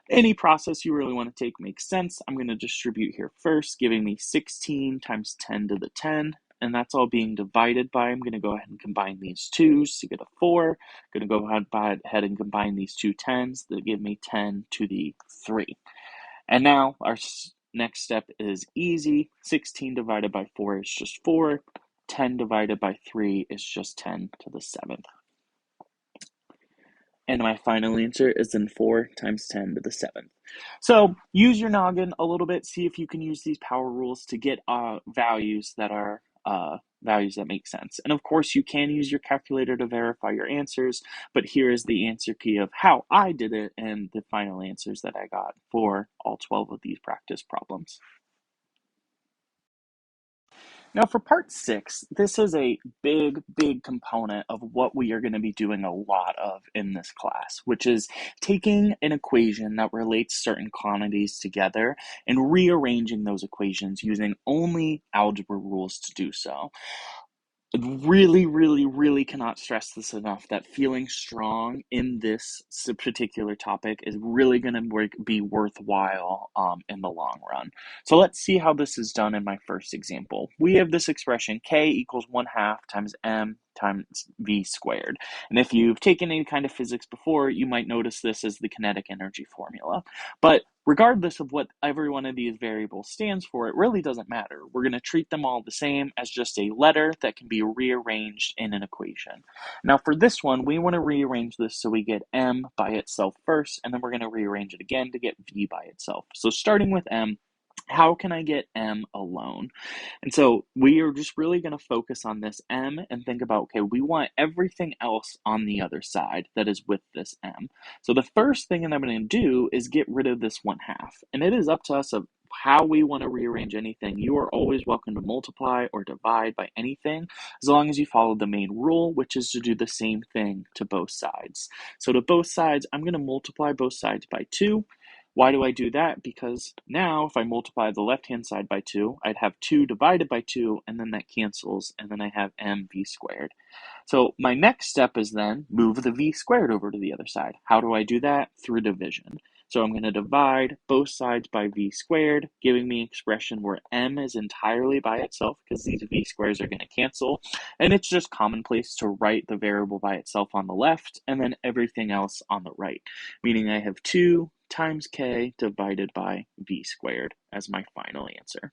Any process you really want to take makes sense. I'm going to distribute here first, giving me 16 times 10 to the 10, and that's all being divided by. I'm going to go ahead and combine these 2's to get a 4. I'm going to go ahead and combine these 2 10's that give me 10 to the 3. And now our next step is easy. 16 divided by 4 is just 4. 10 divided by 3 is just 10 to the 7th. And my final answer is then 4 times 10 to the 7th. So use your noggin a little bit. See if you can use these power rules to get values that are values that make sense. And of course, you can use your calculator to verify your answers, but here is the answer key of how I did it and the final answers that I got for all 12 of these practice problems. Now for part 6, this is a big component of what we are going to be doing a lot of in this class, which is taking an equation that relates certain quantities together and rearranging those equations using only algebra rules to do so. Really cannot stress this enough that feeling strong in this particular topic is really going to be worthwhile in the long run. So let's see how this is done in my first example. We have this expression k equals 1/2 times m times v squared. And if you've taken any kind of physics before, you might notice this as the kinetic energy formula. But regardless of what every one of these variables stands for, it really doesn't matter. We're going to treat them all the same as just a letter that can be rearranged in an equation. Now for this one, we want to rearrange this so we get m by itself first, and then we're going to rearrange it again to get v by itself. So starting with m, how can I get m alone? And so we are just really going to focus on this m and think about, okay, we want everything else on the other side that is with this m. So the first thing that I'm going to do is get rid of this 1/2. And it is up to us of how we want to rearrange anything. You are always welcome to multiply or divide by anything as long as you follow the main rule, which is to do the same thing to both sides. So to both sides, I'm going to multiply both sides by 2. Why do I do that? Because now if I multiply the left-hand side by 2, I'd have 2 divided by 2, and then that cancels, and then I have mv squared. So my next step is then move the v squared over to the other side. How do I do that? Through division. So I'm going to divide both sides by v squared, giving me an expression where m is entirely by itself because these v squares are going to cancel. And it's just commonplace to write the variable by itself on the left and then everything else on the right, meaning I have 2 times k divided by v squared as my final answer.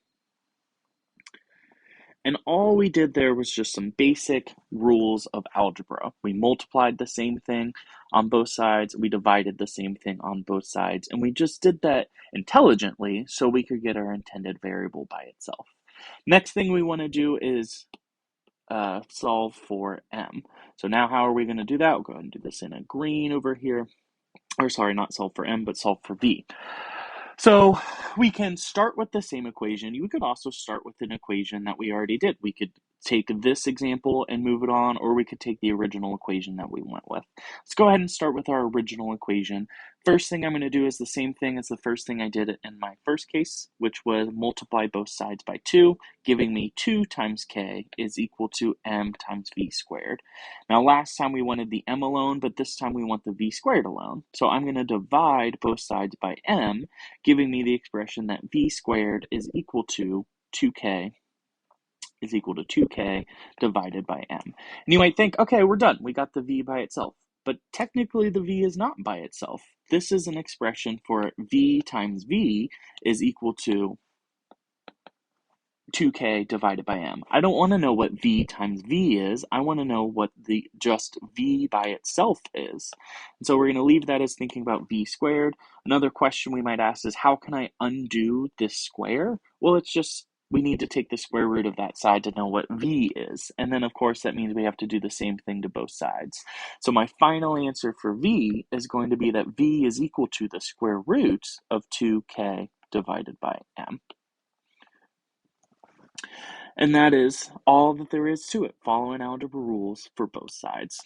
And all we did there was just some basic rules of algebra. We multiplied the same thing on both sides, we divided the same thing on both sides, and we just did that intelligently so we could get our intended variable by itself. Next thing we want to do is solve for m. So now how are we going to do that? We'll go ahead and do this in a green over here. Or sorry, not solve for m, but solve for v. So we can start with the same equation. You could also start with an equation that we already did. We could take this example and move it on, or we could take the original equation that we went with. Let's go ahead and start with our original equation. First thing I'm going to do is the same thing as the first thing I did in my first case, which was multiply both sides by 2, giving me 2 times k is equal to m times v squared. Now last time we wanted the m alone, but this time we want the v squared alone. So I'm going to divide both sides by m, giving me the expression that v squared is equal to 2k divided by m. And you might think, okay, we're done. We got the v by itself. But technically the v is not by itself. This is an expression for v times v is equal to 2k divided by m. I don't want to know what v times v is. I want to know what the just v by itself is. And so we're going to leave that as thinking about v squared. Another question we might ask is, how can I undo this square? Well, it's just we need to take the square root of that side to know what v is. And then, of course, that means we have to do the same thing to both sides. So my final answer for v is going to be that v is equal to the square root of 2k divided by m. And that is all that there is to it, following algebra rules for both sides.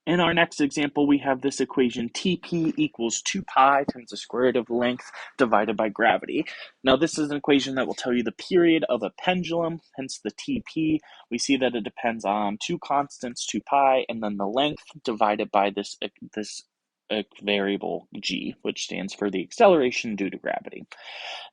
In our next example, we have this equation Tp equals 2 pi times the square root of length divided by gravity. Now, this is an equation that will tell you the period of a pendulum, hence the Tp. We see that it depends on two constants, 2 pi, and then the length divided by this variable g, which stands for the acceleration due to gravity.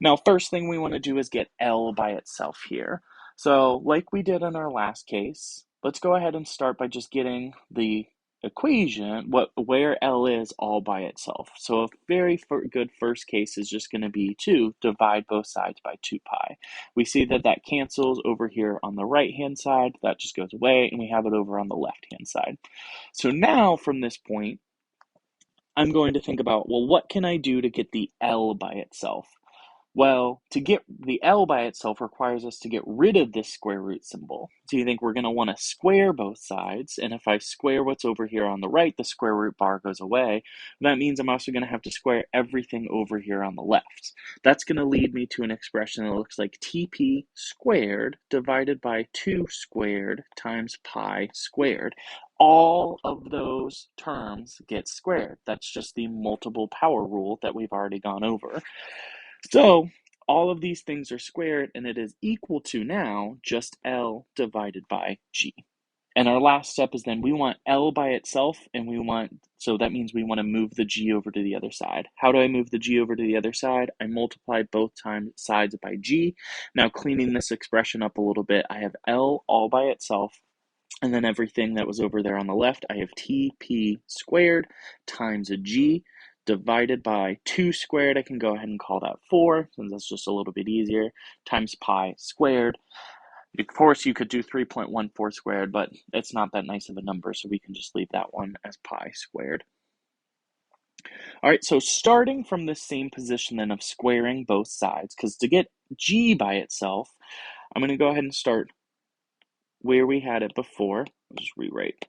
Now, first thing we want to do is get L by itself here. So, like we did in our last case, let's go ahead and start by just getting the equation, where L is all by itself. So a very good first case is just going to be to divide both sides by 2 pi. We see that that cancels over here on the right-hand side. That just goes away, and we have it over on the left-hand side. So now, from this point, I'm going to think about, well, what can I do to get the L by itself? Well, to get the L by itself requires us to get rid of this square root symbol. So you think we're going to want to square both sides, and if I square what's over here on the right, the square root bar goes away. That means I'm also going to have to square everything over here on the left. That's going to lead me to an expression that looks like TP squared divided by 2 squared times pi squared. All of those terms get squared. That's just the multiple power rule that we've already gone over. So all of these things are squared, and it is equal to now just L divided by G. And our last step is then we want L by itself, and so that means we want to move the G over to the other side. How do I move the G over to the other side? I multiply both sides by G. Now cleaning this expression up a little bit, I have L all by itself, and then everything that was over there on the left, I have TP squared times a G divided by 2 squared. I can go ahead and call that 4, since that's just a little bit easier, times pi squared. Of course, you could do 3.14 squared, but it's not that nice of a number, so we can just leave that one as pi squared. All right, so starting from the same position then of squaring both sides, because to get G by itself, I'm going to go ahead and start where we had it before. I'll just rewrite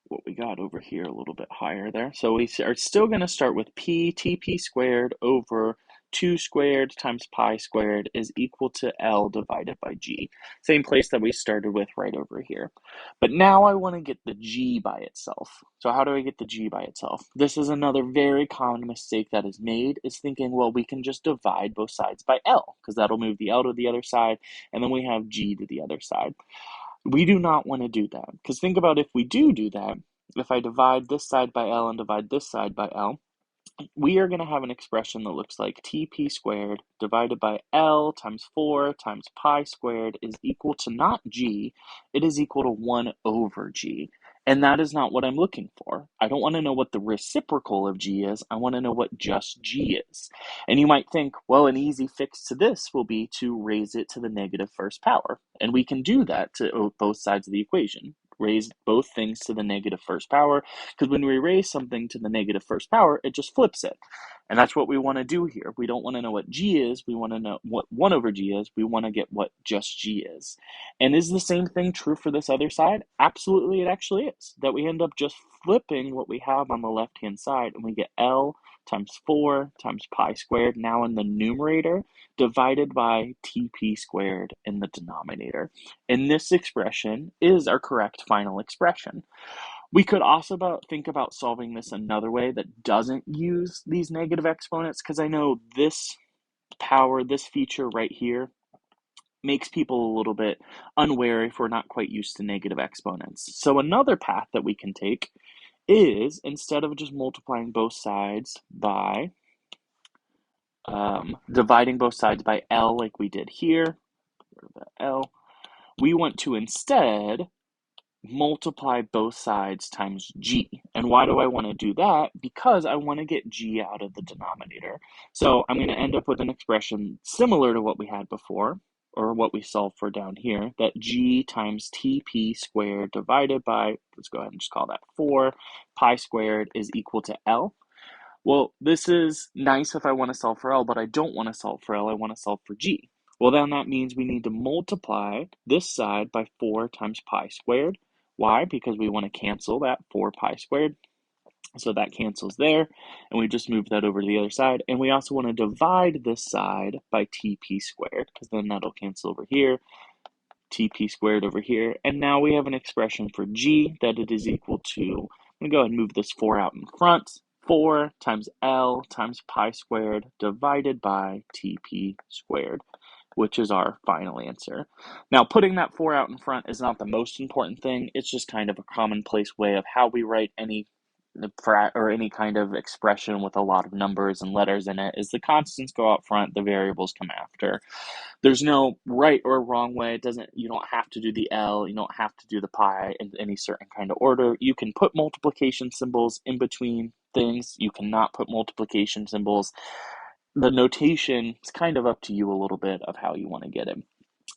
what we got over here a little bit higher there. So we are still going to start with p TP squared over 2 squared times pi squared is equal to L divided by G. Same place that we started with right over here. But now I want to get the G by itself. So how do I get the G by itself? This is another very common mistake that is made, is thinking, well, we can just divide both sides by L, because that'll move the L to the other side, and then we have G to the other side. We do not want to do that, because think about if we do that, if I divide this side by L and divide this side by L, we are going to have an expression that looks like TP squared divided by L times 4 times pi squared is equal to not G, it is equal to 1 over G. And that is not what I'm looking for. I don't want to know what the reciprocal of G is. I want to know what just G is. And you might think, well, an easy fix to this will be to raise it to the negative first power. And we can do that to both sides of the equation. Raise both things to the negative first power, because when we raise something to the negative first power, it just flips it. And that's what we want to do here. We don't want to know what G is. We want to know what 1 over G is. We want to get what just G is. And is the same thing true for this other side? Absolutely, it actually is. That we end up just flipping what we have on the left-hand side, and we get L times 4 times pi squared now in the numerator divided by TP squared in the denominator. And this expression is our correct final expression. We could also think about solving this another way that doesn't use these negative exponents, because I know this feature right here makes people a little bit unwary if we're not quite used to negative exponents. So another path that we can take is, instead of just multiplying both sides by dividing both sides by L like we did here, L, we want to instead multiply both sides times G. And why do I want to do that? Because I want to get G out of the denominator. So I'm going to end up with an expression similar to what we had before, or what we solved for down here, that G times TP squared divided by, let's go ahead and just call that 4, pi squared is equal to L. Well, this is nice if I want to solve for L, but I don't want to solve for L, I want to solve for G. Well, then that means we need to multiply this side by 4 times pi squared. Why? Because we want to cancel that 4 pi squared. So that cancels there, and we just move that over to the other side. And we also want to divide this side by TP squared, because then that'll cancel over here, TP squared over here. And now we have an expression for G that it is equal to, I'm going to go ahead and move this 4 out in front, 4 times L times pi squared divided by TP squared, which is our final answer. Now, putting that 4 out in front is not the most important thing. It's just kind of a commonplace way of how we write any kind of expression with a lot of numbers and letters in it, is the constants go out front, the variables come after. There's no right or wrong way. You don't have to do the L, you don't have to do the pi in any certain kind of order. You can put multiplication symbols in between things. You cannot put multiplication symbols. The notation is kind of up to you a little bit of how you want to get it.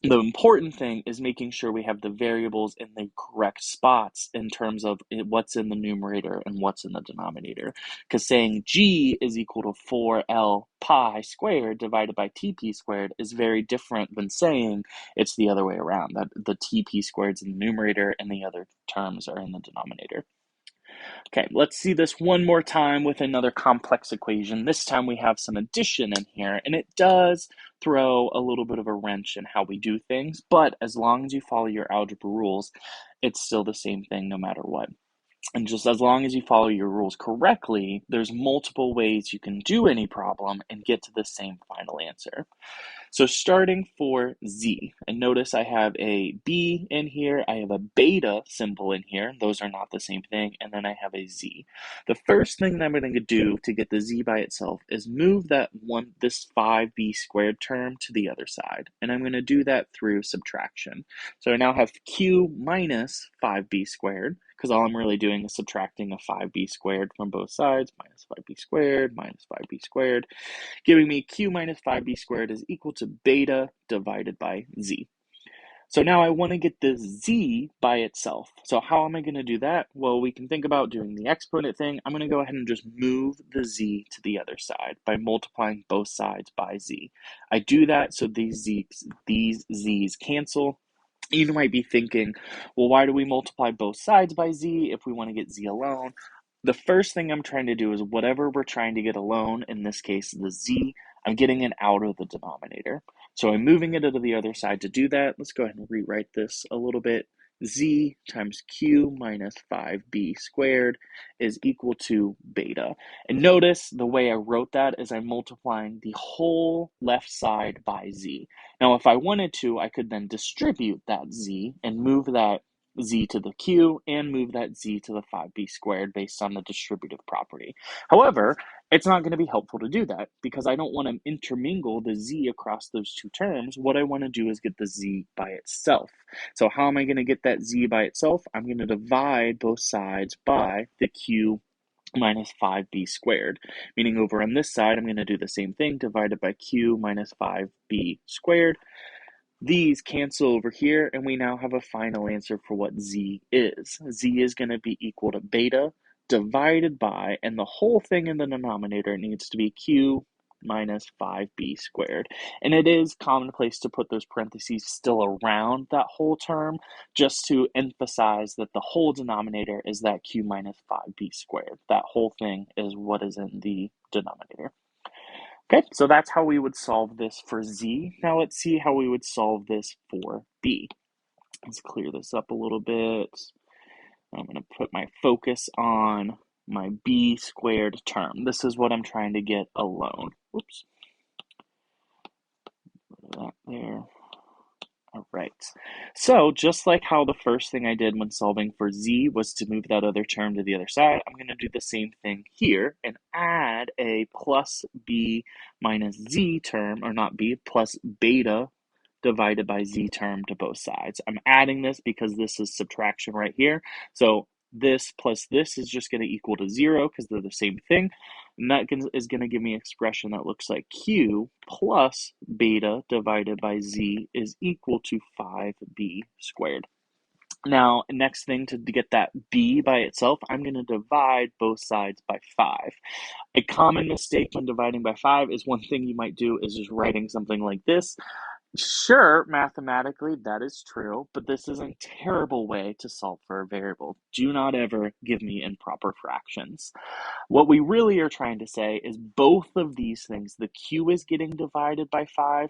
The important thing is making sure we have the variables in the correct spots in terms of what's in the numerator and what's in the denominator. Because saying g is equal to 4L pi squared divided by TP squared is very different than saying it's the other way around, that the TP squared is in the numerator and the other terms are in the denominator. Okay, let's see this one more time with another complex equation. This time we have some addition in here, and it does throw a little bit of a wrench in how we do things, but as long as you follow your algebra rules, it's still the same thing no matter what. And just as long as you follow your rules correctly, there's multiple ways you can do any problem and get to the same final answer. So starting for z, and notice I have a b in here, I have a beta symbol in here, those are not the same thing, and then I have a z. The first thing that I'm going to do to get the z by itself is move this 5b squared term to the other side, and I'm going to do that through subtraction. So I now have q minus 5b squared, because all I'm really doing is subtracting a 5b squared from both sides, minus 5b squared, minus 5b squared, giving me q minus 5b squared is equal to beta divided by z. So now I want to get this z by itself. So how am I going to do that? Well, we can think about doing the exponent thing. I'm going to go ahead and just move the z to the other side by multiplying both sides by z. I do that so these z's cancel. You might be thinking, well, why do we multiply both sides by z if we want to get z alone? The first thing I'm trying to do is whatever we're trying to get alone, in this case the z, I'm getting it out of the denominator. So I'm moving it to the other side to do that. Let's go ahead and rewrite this a little bit. Z times q minus 5b squared is equal to beta. And notice the way I wrote that is I'm multiplying the whole left side by z. Now, if I wanted to, I could then distribute that z and move that z to the q and move that z to the 5b squared based on the distributive property. However, it's not going to be helpful to do that because I don't want to intermingle the z across those two terms. What I want to do is get the z by itself. So how am I going to get that z by itself? I'm going to divide both sides by the q minus 5b squared, meaning over on this side, I'm going to do the same thing, divided by q minus 5b squared. These cancel over here, and we now have a final answer for what z is. Z is going to be equal to beta divided by, and the whole thing in the denominator needs to be q minus 5b squared. And it is commonplace to put those parentheses still around that whole term, just to emphasize that the whole denominator is that q minus 5b squared. That whole thing is what is in the denominator. Okay, so that's how we would solve this for z. Now let's see how we would solve this for b. Let's clear this up a little bit. I'm going to put my focus on my b squared term. This is what I'm trying to get alone. Oops. Put that there. All right, so just like how the first thing I did when solving for z was to move that other term to the other side, I'm going to do the same thing here and add a plus b minus z term, or not b, plus beta divided by z term to both sides. I'm adding this because this is subtraction right here. So this plus this is just going to equal to 0 because they're the same thing. And that is going to give me an expression that looks like q plus beta divided by z is equal to 5b squared. Now, next thing to get that b by itself, I'm going to divide both sides by 5. A common mistake when dividing by 5 is one thing you might do is just writing something like this. Sure, mathematically that is true, but this is a terrible way to solve for a variable. Do not ever give me improper fractions. What we really are trying to say is both of these things, the q is getting divided by 5.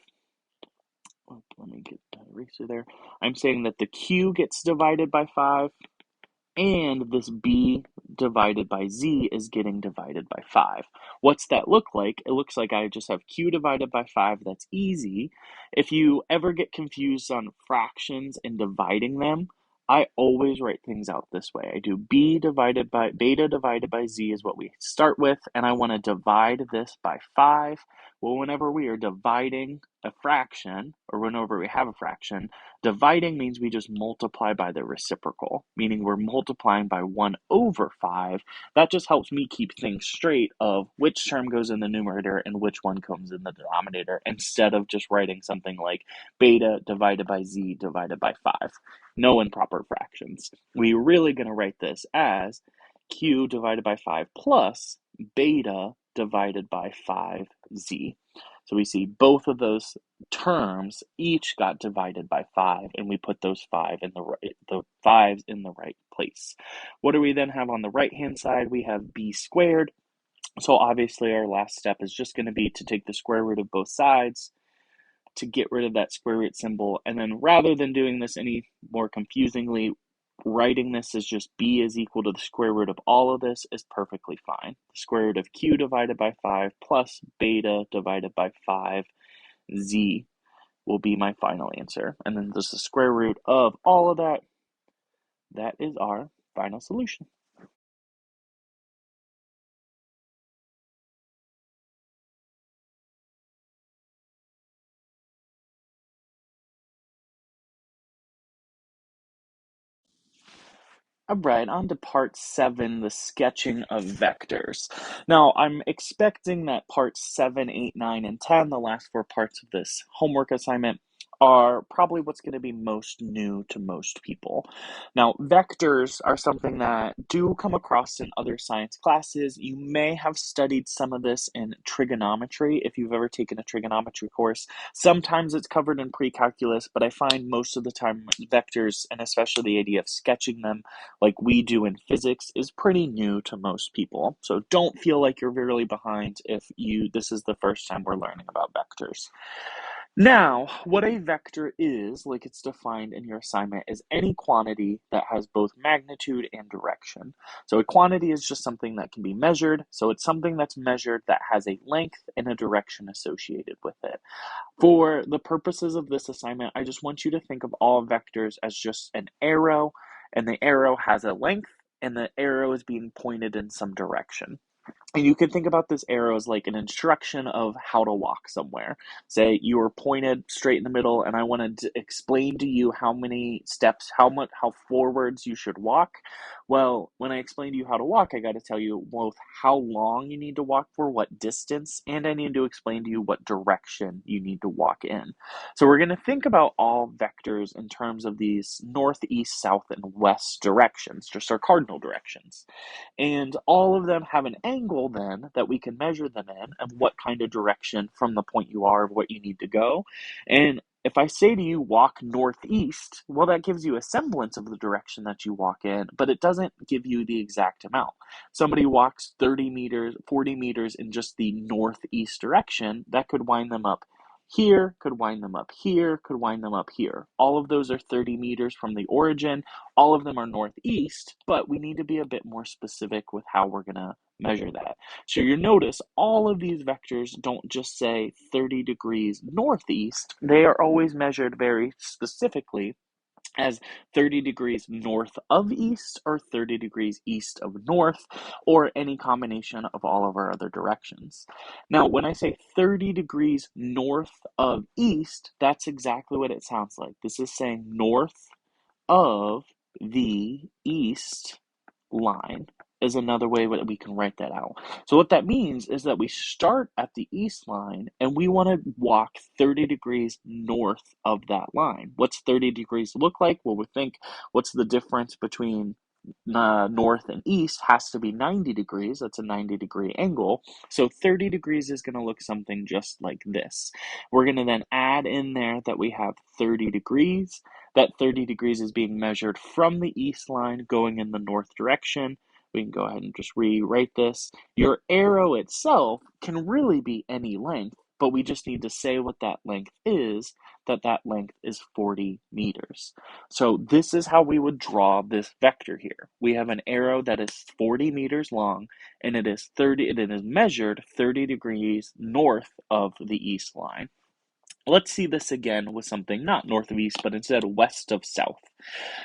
Let me get that eraser there. I'm saying that the q gets divided by 5, and this b divided by z is getting divided by 5. What's that look like? It looks like I just have q divided by 5. That's easy. If you ever get confused on fractions and dividing them, I always write things out this way. I do b divided by beta divided by z is what we start with, and I want to divide this by 5. Well, whenever we are dividing a fraction, or whenever we have a fraction, dividing means we just multiply by the reciprocal, meaning we're multiplying by 1 over 5. That just helps me keep things straight of which term goes in the numerator and which one comes in the denominator, instead of just writing something like beta divided by z divided by 5. No improper fractions. We're really going to write this as q divided by 5 plus beta divided by 5z. So we see both of those terms each got divided by 5, and we put those 5 in the 5s in the right place. What do we then have on the right hand side? We have b squared. So obviously our last step is just going to be to take the square root of both sides to get rid of that square root symbol, and then rather than doing this any more confusingly, writing this as just b is equal to the square root of all of this is perfectly fine. The square root of q divided by 5 plus beta divided by 5z will be my final answer. And then just the square root of all of that, that is our final solution. All right, on to part 7, the sketching of vectors. Now, I'm expecting that parts 7, 8, 9, and 10, the last 4 parts of this homework assignment, are probably what's going to be most new to most people. Now, vectors are something that do come across in other science classes. You may have studied some of this in trigonometry if you've ever taken a trigonometry course. Sometimes it's covered in pre-calculus, but I find most of the time vectors, and especially the idea of sketching them like we do in physics, is pretty new to most people. So don't feel like you're really behind if this is the first time we're learning about vectors. Now, what a vector is, like it's defined in your assignment, is any quantity that has both magnitude and direction. So a quantity is just something that can be measured. So it's something that's measured that has a length and a direction associated with it. For the purposes of this assignment, I just want you to think of all vectors as just an arrow, and the arrow has a length, and the arrow is being pointed in some direction. And you can think about this arrow as like an instruction of how to walk somewhere. Say you were pointed straight in the middle, and I wanted to explain to you how many steps, how forwards you should walk. Well, when I explain to you how to walk, I got to tell you both how long you need to walk for, what distance, and I need to explain to you what direction you need to walk in. So we're going to think about all vectors in terms of these north, east, south, and west directions, just our cardinal directions. And all of them have an angle then that we can measure them in and what kind of direction from the point you are of what you need to go. And if I say to you, walk northeast, well, that gives you a semblance of the direction that you walk in, but it doesn't give you the exact amount. Somebody walks 30 meters, 40 meters in just the northeast direction, that could wind them up here, could wind them up here, could wind them up here. All of those are 30 meters from the origin. All of them are northeast, but we need to be a bit more specific with how we're going to measure that. So you notice all of these vectors don't just say 30 degrees northeast. They are always measured very specifically as 30 degrees north of east or 30 degrees east of north, or any combination of all of our other directions. Now, when I say 30 degrees north of east, that's exactly what it sounds like. This is saying north of the east line is another way that we can write that out. So what that means is that we start at the east line and we want to walk 30 degrees north of that line. What's 30 degrees look like? Well, we think what's the difference between north and east has to be 90 degrees. That's a 90-degree angle. So 30 degrees is going to look something just like this. We're going to then add in there that we have 30 degrees. That 30 degrees is being measured from the east line going in the north direction. We can go ahead and just rewrite this. Your arrow itself can really be any length, but we just need to say what that length is, that length is 40 meters. So this is how we would draw this vector here. We have an arrow that is 40 meters long, and it is measured 30 degrees north of the east line. Let's see this again with something not north of east, but instead west of south.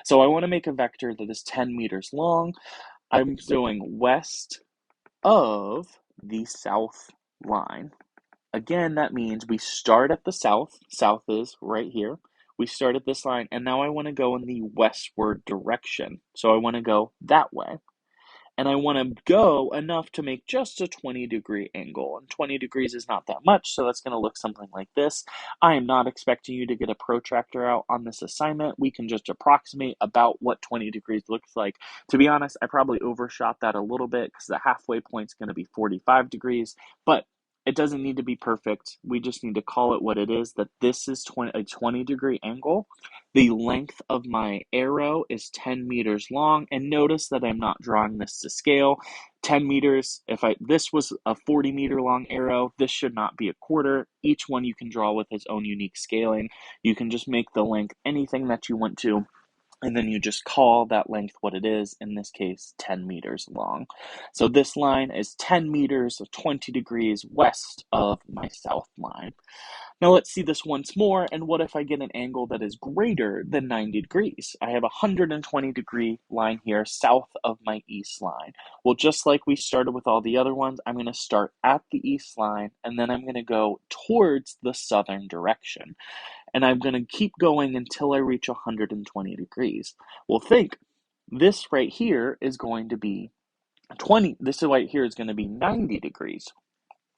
So I want to make a vector that is 10 meters long. I'm doing west of the south line. Again, that means we start at the south. South is right here. We start at this line, and now I want to go in the westward direction. So I want to go that way. And I want to go enough to make just a 20-degree angle. And 20 degrees is not that much, so that's going to look something like this. I am not expecting you to get a protractor out on this assignment. We can just approximate about what 20 degrees looks like. To be honest, I probably overshot that a little bit because the halfway point is going to be 45 degrees, but it doesn't need to be perfect. We just need to call it what it is, that this is a 20-degree angle. The length of my arrow is 10 meters long, and notice that I'm not drawing this to scale. 10 meters, this was a 40-meter long arrow, this should not be a quarter. Each one you can draw with its own unique scaling. You can just make the length anything that you want to, and then you just call that length what it is, in this case 10 meters long. So this line is 10 meters, 20 degrees west of my south line. Now let's see this once more, and what if I get an angle that is greater than 90 degrees? I have a 120-degree line here south of my east line. Well, just like we started with all the other ones, I'm going to start at the east line, and then I'm going to go towards the southern direction. And I'm going to keep going until I reach 120 degrees. Well, think, this right here is going to be 90 degrees,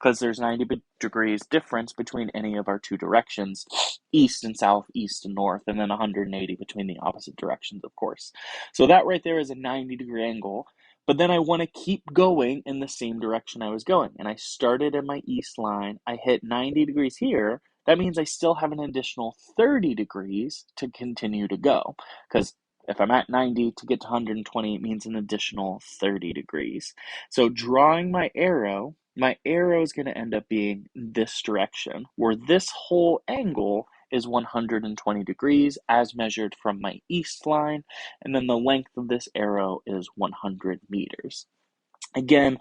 because there's 90 degrees difference between any of our two directions, east and south, east and north, and then 180 between the opposite directions, of course. So that right there is a 90-degree angle, but then I want to keep going in the same direction I was going. And I started in my east line, I hit 90 degrees here. That means I still have an additional 30 degrees to continue to go, because if I'm at 90 to get to 120, it means an additional 30 degrees. So drawing my arrow is going to end up being this direction, where this whole angle is 120 degrees as measured from my east line, and then the length of this arrow is 100 meters. Again,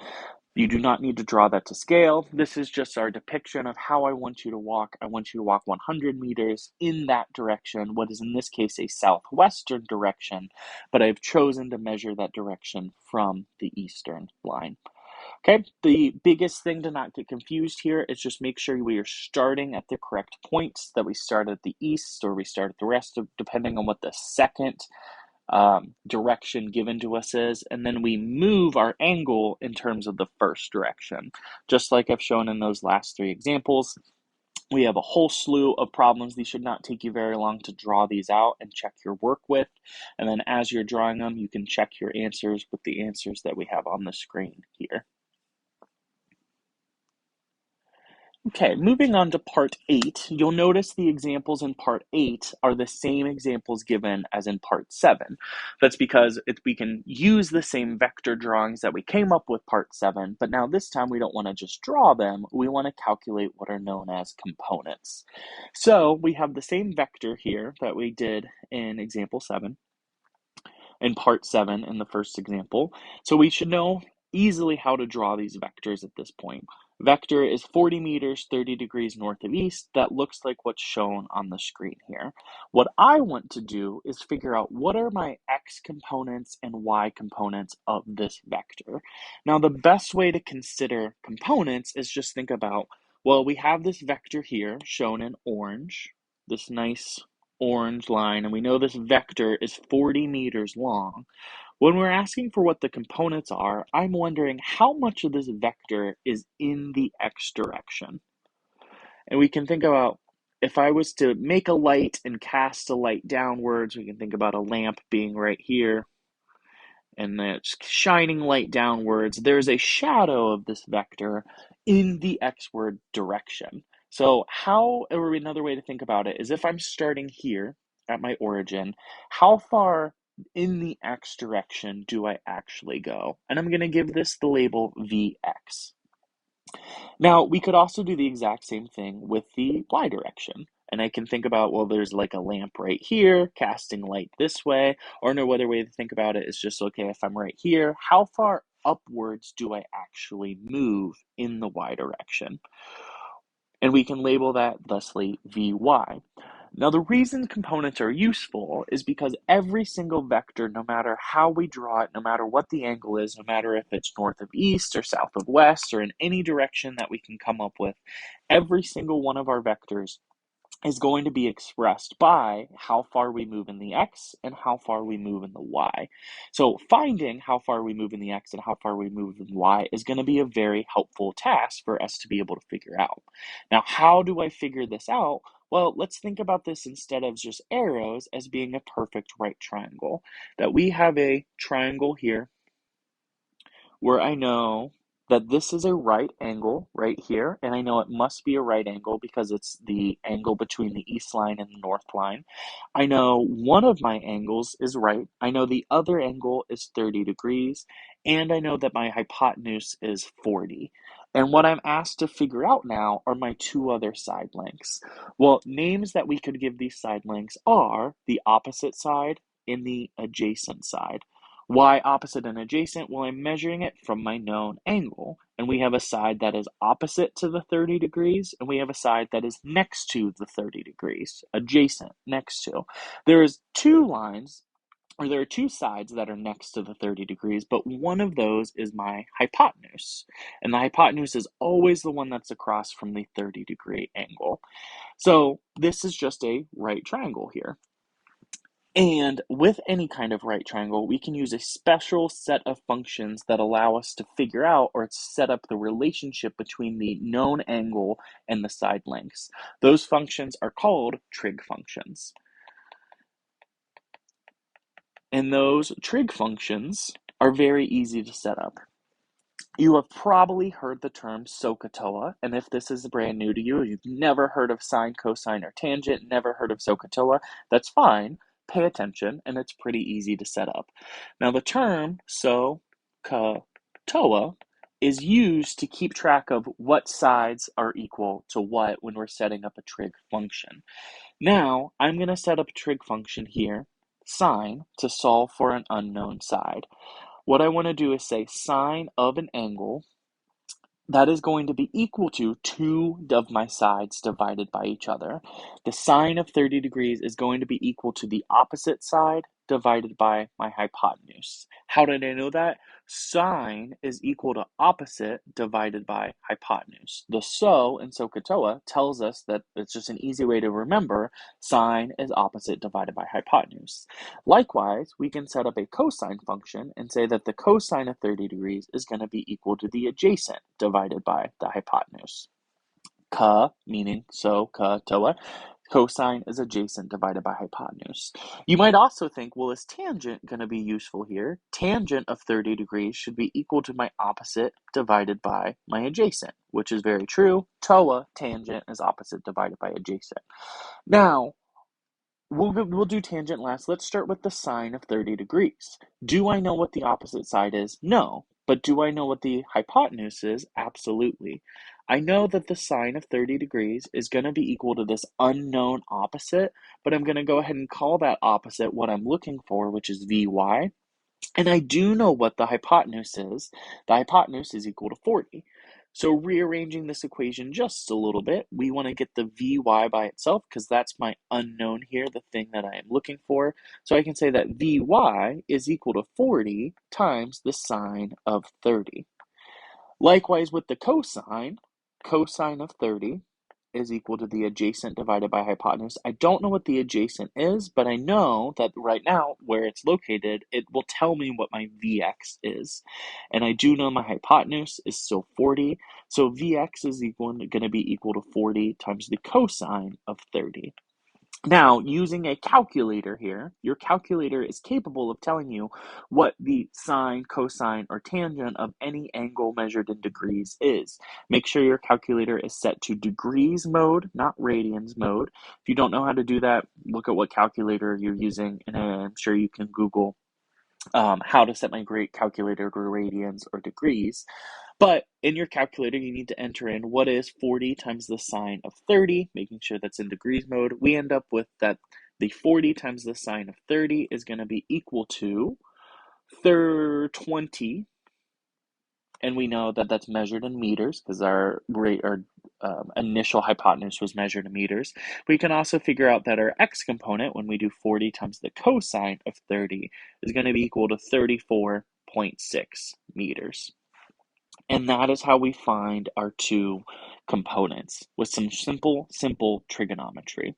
you do not need to draw that to scale. This is just our depiction of how I want you to walk. I want you to walk 100 meters in that direction, what is in this case a southwestern direction, but I've chosen to measure that direction from the eastern line. Okay, the biggest thing to not get confused here is just make sure we are starting at the correct points, that we start at the east or we start at the rest, depending on what the second direction given to us is, and then we move our angle in terms of the first direction. Just like I've shown in those last three examples, we have a whole slew of problems. These should not take you very long to draw these out and check your work with. And then as you're drawing them, you can check your answers with the answers that we have on the screen here. Okay, moving on to part 8, you'll notice the examples in part 8 are the same examples given as in part 7. That's because we can use the same vector drawings that we came up with part 7, but now this time we don't want to just draw them, we want to calculate what are known as components. So we have the same vector here that we did in example 7, in part 7 in the first example. So we should know easily how to draw these vectors at this point. Vector is 40 meters, 30 degrees north of east. That looks like what's shown on the screen here. What I want to do is figure out what are my x components and y components of this vector. Now, the best way to consider components is just think about, well, we have this vector here shown in orange, this nice orange line, and we know this vector is 40 meters long. When we're asking for what the components are, I'm wondering how much of this vector is in the x direction. And we can think about, if I was to make a light and cast a light downwards, we can think about a lamp being right here, and it's shining light downwards. There's a shadow of this vector in the x-ward direction. So or another way to think about it is, if I'm starting here at my origin, how far in the x direction do I actually go? And I'm going to give this the label Vx. Now, we could also do the exact same thing with the y direction. And I can think about, well, there's like a lamp right here casting light this way. Or another way to think about it is just, okay, if I'm right here, how far upwards do I actually move in the y direction? And we can label that thusly Vy. Now, the reason components are useful is because every single vector, no matter how we draw it, no matter what the angle is, no matter if it's north of east or south of west or in any direction that we can come up with, every single one of our vectors is going to be expressed by how far we move in the x and how far we move in the y. So finding how far we move in the x and how far we move in the y is going to be a very helpful task for us to be able to figure out. Now, how do I figure this out? Well, let's think about this instead of just arrows as being a perfect right triangle. That we have a triangle here where I know that this is a right angle right here, and I know it must be a right angle because it's the angle between the east line and the north line. I know one of my angles is right. I know the other angle is 30 degrees, and I know that my hypotenuse is 40. And what I'm asked to figure out now are my two other side lengths. Well, names that we could give these side lengths are the opposite side and the adjacent side. Why opposite and adjacent? Well, I'm measuring it from my known angle. And we have a side that is opposite to the 30 degrees, and we have a side that is next to the 30 degrees, adjacent, next to. There is two lines, or there are two sides that are next to the 30 degrees, but one of those is my hypotenuse. And the hypotenuse is always the one that's across from the 30-degree angle. So this is just a right triangle here. And with any kind of right triangle, we can use a special set of functions that allow us to figure out or set up the relationship between the known angle and the side lengths. Those functions are called trig functions. And those trig functions are very easy to set up. You have probably heard the term SOHCAHTOA, and if this is brand new to you, you've never heard of sine, cosine, or tangent, never heard of SOHCAHTOA, that's fine. Pay attention, and it's pretty easy to set up. Now, the term SOHCAHTOA is used to keep track of what sides are equal to what when we're setting up a trig function. Now, I'm going to set up a trig function here, sine, to solve for an unknown side. What I want to do is say sine of an angle that is going to be equal to two of my sides divided by each other. The sine of 30 degrees is going to be equal to the opposite side divided by my hypotenuse. How did I know that? Sine is equal to opposite divided by hypotenuse. The so in SOHCAHTOA tells us that it's just an easy way to remember sine is opposite divided by hypotenuse. Likewise, we can set up a cosine function and say that the cosine of 30 degrees is going to be equal to the adjacent divided by the hypotenuse. Ka, meaning SOHCAHTOA. Cosine is adjacent divided by hypotenuse. You might also think, well, is tangent going to be useful here? Tangent of 30 degrees should be equal to my opposite divided by my adjacent, which is very true. TOA, tangent, is opposite divided by adjacent. Now, we'll do tangent last. Let's start with the sine of 30 degrees. Do I know what the opposite side is? No. But do I know what the hypotenuse is? Absolutely. I know that the sine of 30 degrees is going to be equal to this unknown opposite, but I'm going to go ahead and call that opposite what I'm looking for, which is Vy. And I do know what the hypotenuse is. The hypotenuse is equal to 40. So rearranging this equation just a little bit, we want to get the Vy by itself because that's my unknown here, the thing that I am looking for. So I can say that Vy is equal to 40 times the sine of 30. Likewise with the cosine of 30 is equal to the adjacent divided by hypotenuse. I don't know what the adjacent is, but I know that right now where it's located, it will tell me what my Vx is. And I do know my hypotenuse is still 40, so Vx is going to be equal to 40 times the cosine of 30. Now, using a calculator here, your calculator is capable of telling you what the sine, cosine, or tangent of any angle measured in degrees is. Make sure your calculator is set to degrees mode, not radians mode. If you don't know how to do that, look at what calculator you're using, and I'm sure you can Google how to set my great calculator to radians or degrees. But in your calculator, you need to enter in what is 40 times the sine of 30, making sure that's in degrees mode. We end up with that the 40 times the sine of 30 is going to be equal to 20. And we know that that's measured in meters because our initial hypotenuse was measured in meters. We can also figure out that our x component, when we do 40 times the cosine of 30, is going to be equal to 34.6 meters. And that is how we find our two components with some simple trigonometry.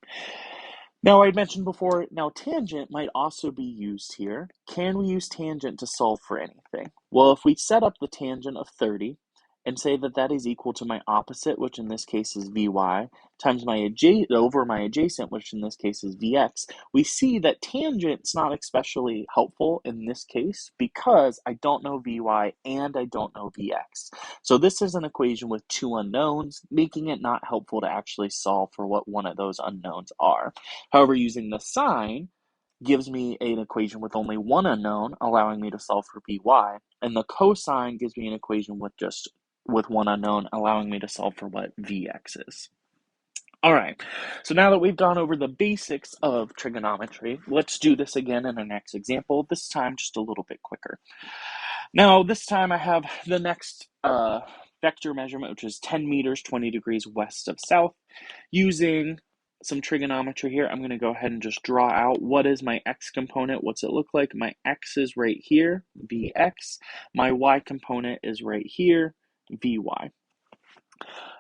Now, I mentioned before, now tangent might also be used here. Can we use tangent to solve for anything? Well, if we set up the tangent of 30 and say that that is equal to my opposite, which in this case is Vy, times my adjacent, which in this case is Vx, we see that tangent's not especially helpful in this case because I don't know Vy and I don't know Vx. So this is an equation with two unknowns, making it not helpful to actually solve for what one of those unknowns are. However, using the sign gives me an equation with only one unknown, allowing me to solve for Vy, and the cosine gives me an equation with one unknown, allowing me to solve for what Vx is. All right, so now that we've gone over the basics of trigonometry, let's do this again in our next example, this time just a little bit quicker. Now, this time I have the next vector measurement, which is 10 meters, 20 degrees west of south. Using some trigonometry here, I'm going to go ahead and just draw out what is my x component. What's it look like? My x is right here, Vx. My y component is right here, Vy.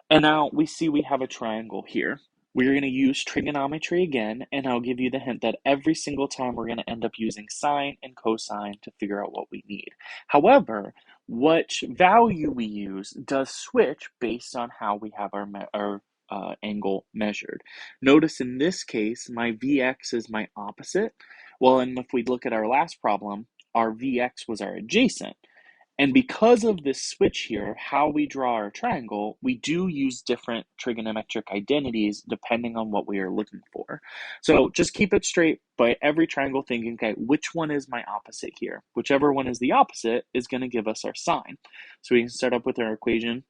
And now we see we have a triangle here. We're going to use trigonometry again, and I'll give you the hint that every single time we're going to end up using sine and cosine to figure out what we need. However, which value we use does switch based on how we have our angle measured. Notice in this case, my Vx is my opposite. Well, and if we look at our last problem, our Vx was our adjacent. And because of this switch here, how we draw our triangle, we do use different trigonometric identities depending on what we are looking for. So just keep it straight by every triangle thinking, okay, which one is my opposite here? Whichever one is the opposite is going to give us our sine. So we can start up with our equation.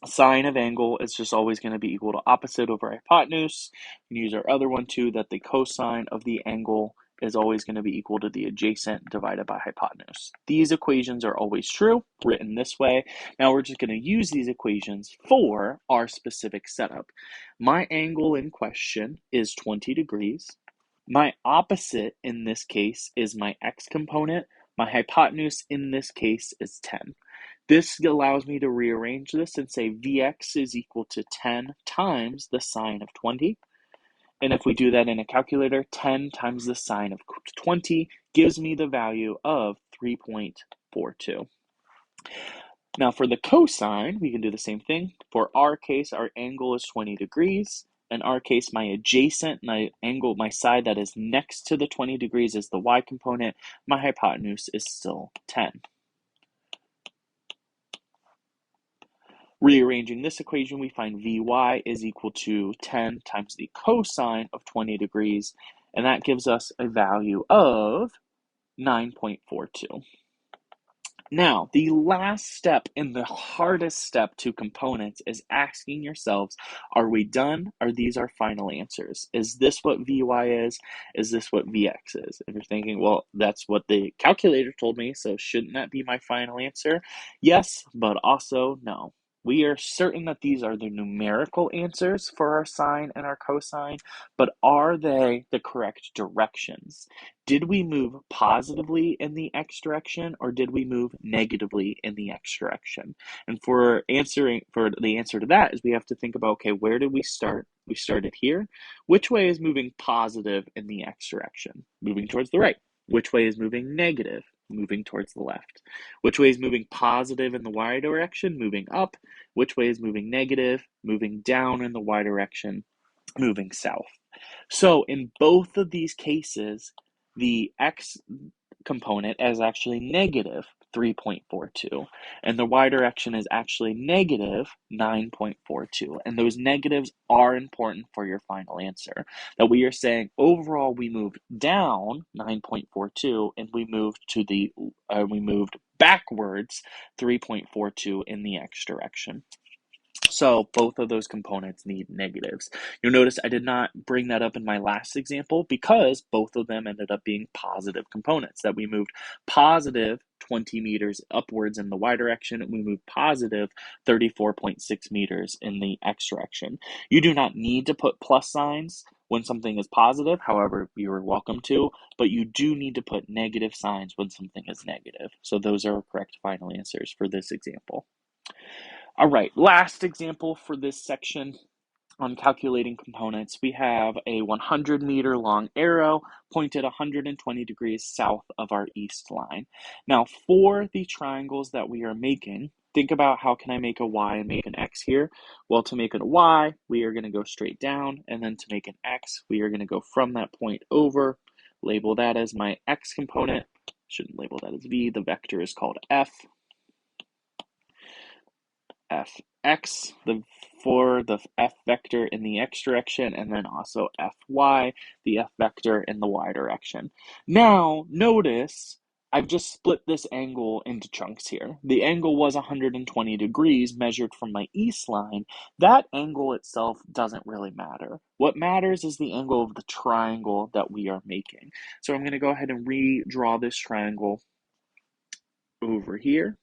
Sine of angle is just always going to be equal to opposite over hypotenuse. We can use our other one too, that the cosine of the angle is always going to be equal to the adjacent divided by hypotenuse. These equations are always true, written this way. Now we're just going to use these equations for our specific setup. My angle in question is 20 degrees. My opposite in this case is my x component. My hypotenuse in this case is 10. This allows me to rearrange this and say Vx is equal to 10 times the sine of 20. And if we do that in a calculator, 10 times the sine of 20 gives me the value of 3.42. Now for the cosine, we can do the same thing. For our case, our angle is 20 degrees. In our case, my adjacent, my side that is next to the 20 degrees is the y component. My hypotenuse is still 10. Rearranging this equation, we find Vy is equal to 10 times the cosine of 20 degrees, and that gives us a value of 9.42. Now, the last step and the hardest step to components is asking yourselves, are we done? Are these our final answers? Is this what Vy is? Is this what Vx is? If you're thinking, well, that's what the calculator told me, so shouldn't that be my final answer? Yes, but also no. We are certain that these are the numerical answers for our sine and our cosine, but are they the correct directions? Did we move positively in the x direction or did we move negatively in the x direction? And for the answer to that is we have to think about, okay, where did we start? We started here. Which way is moving positive in the x direction? Moving towards the right. Which way is moving negative? Moving towards the left. Which way is moving positive in the y direction? Moving up. Which way is moving negative? Moving down in the y direction, moving south. So in both of these cases, the x component is actually negative 3.42, and the y direction is actually negative 9.42. And those negatives are important for your final answer. That we are saying overall we moved down 9.42, and we moved backwards 3.42 in the x direction. So both of those components need negatives. You'll notice I did not bring that up in my last example because both of them ended up being positive components, that we moved positive 20 meters upwards in the y direction, and we moved positive 34.6 meters in the x direction. You do not need to put plus signs when something is positive, however, you are welcome to, but you do need to put negative signs when something is negative. So those are correct final answers for this example. All right, last example for this section on calculating components. We have a 100-meter long arrow pointed 120 degrees south of our east line. Now, for the triangles that we are making, think about how can I make a y and make an x here? Well, to make a y, we are going to go straight down, and then to make an x, we are going to go from that point over, label that as my x component. Shouldn't label that as v. The vector is called f. Fx, for the f vector in the x direction, and then also fy, the f vector in the y direction. Now, notice I've just split this angle into chunks here. The angle was 120 degrees measured from my east line. That angle itself doesn't really matter. What matters is the angle of the triangle that we are making. So I'm going to go ahead and redraw this triangle over here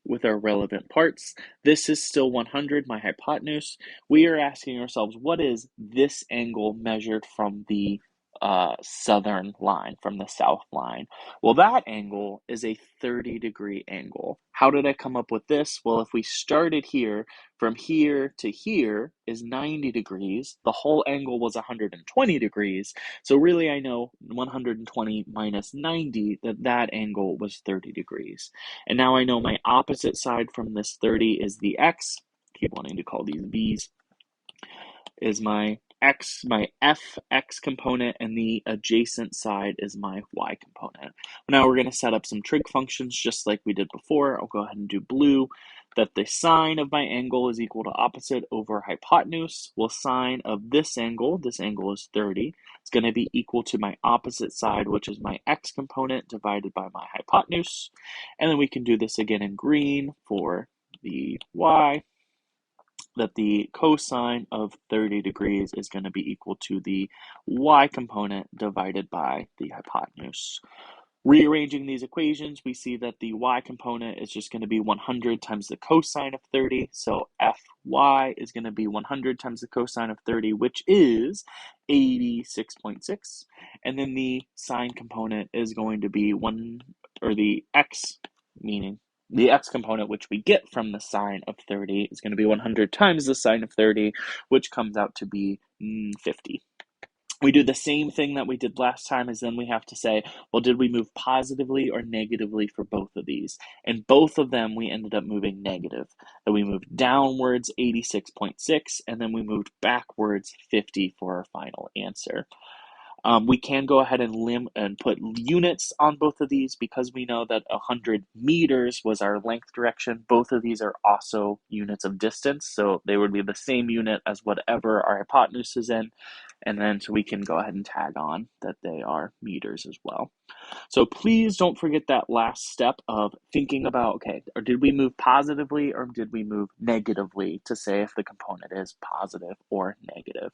with our relevant parts. This is still 100, my hypotenuse. We are asking ourselves, what is this angle measured from the southern line, from the south line? Well, that angle is a 30-degree angle. How did I come up with this? Well, if we started here, from here to here is 90 degrees. The whole angle was 120 degrees. So really, I know 120 minus 90, that angle was 30 degrees. And now I know my opposite side from this 30 is the x. Keep wanting to call these v's. Is my x, my fx component, and the adjacent side is my y component. Now we're going to set up some trig functions just like we did before. I'll go ahead and do blue. That the sine of my angle is equal to opposite over hypotenuse. Well, sine of this angle is 30. It's going to be equal to my opposite side, which is my x component, divided by my hypotenuse. And then we can do this again in green for the y. That the cosine of 30 degrees is going to be equal to the y component divided by the hypotenuse. Rearranging these equations, we see that the y component is just going to be 100 times the cosine of 30. So fy is going to be 100 times the cosine of 30, which is 86.6. And then the sine component is going to be the x, meaning the x component, which we get from the sine of 30, is going to be 100 times the sine of 30, which comes out to be 50. We do the same thing that we did last time, is then we have to say, well, did we move positively or negatively for both of these? And both of them, we ended up moving negative. That we moved downwards 86.6, and then we moved backwards 50 for our final answer. We can go ahead and put units on both of these because we know that 100 meters was our length direction. Both of these are also units of distance, so they would be the same unit as whatever our hypotenuse is in. And then so we can go ahead and tag on that they are meters as well. So please don't forget that last step of thinking about, okay, or did we move positively or did we move negatively to say if the component is positive or negative.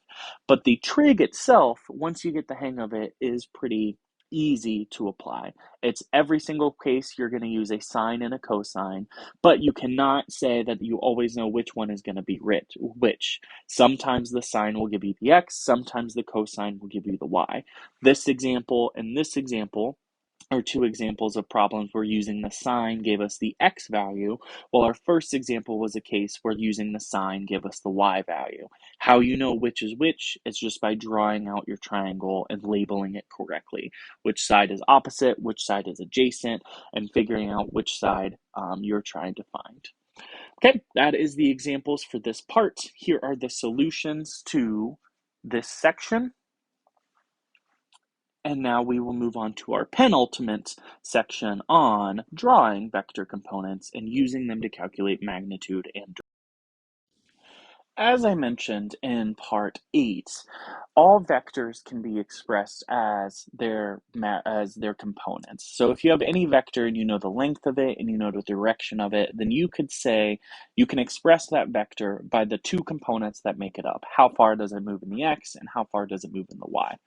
But the trig itself, once you get the hang of it, is pretty easy to apply. It's every single case you're going to use a sine and a cosine, but you cannot say that you always know which one is going to be which. Sometimes the sine will give you the x, sometimes the cosine will give you the y. This example and this example are two examples of problems where using the sine gave us the x value, while our first example was a case where using the sine gave us the y value. How you know which is which is just by drawing out your triangle and labeling it correctly. Which side is opposite, which side is adjacent, and figuring out which side you're trying to find. Okay, that is the examples for this part. Here are the solutions to this section. And now we will move on to our penultimate section on drawing vector components and using them to calculate magnitude and. As I mentioned in part 8, all vectors can be expressed as their components. So if you have any vector and you know the length of it and you know the direction of it, then you could say you can express that vector by the two components that make it up. How far does it move in the x and how far does it move in the y?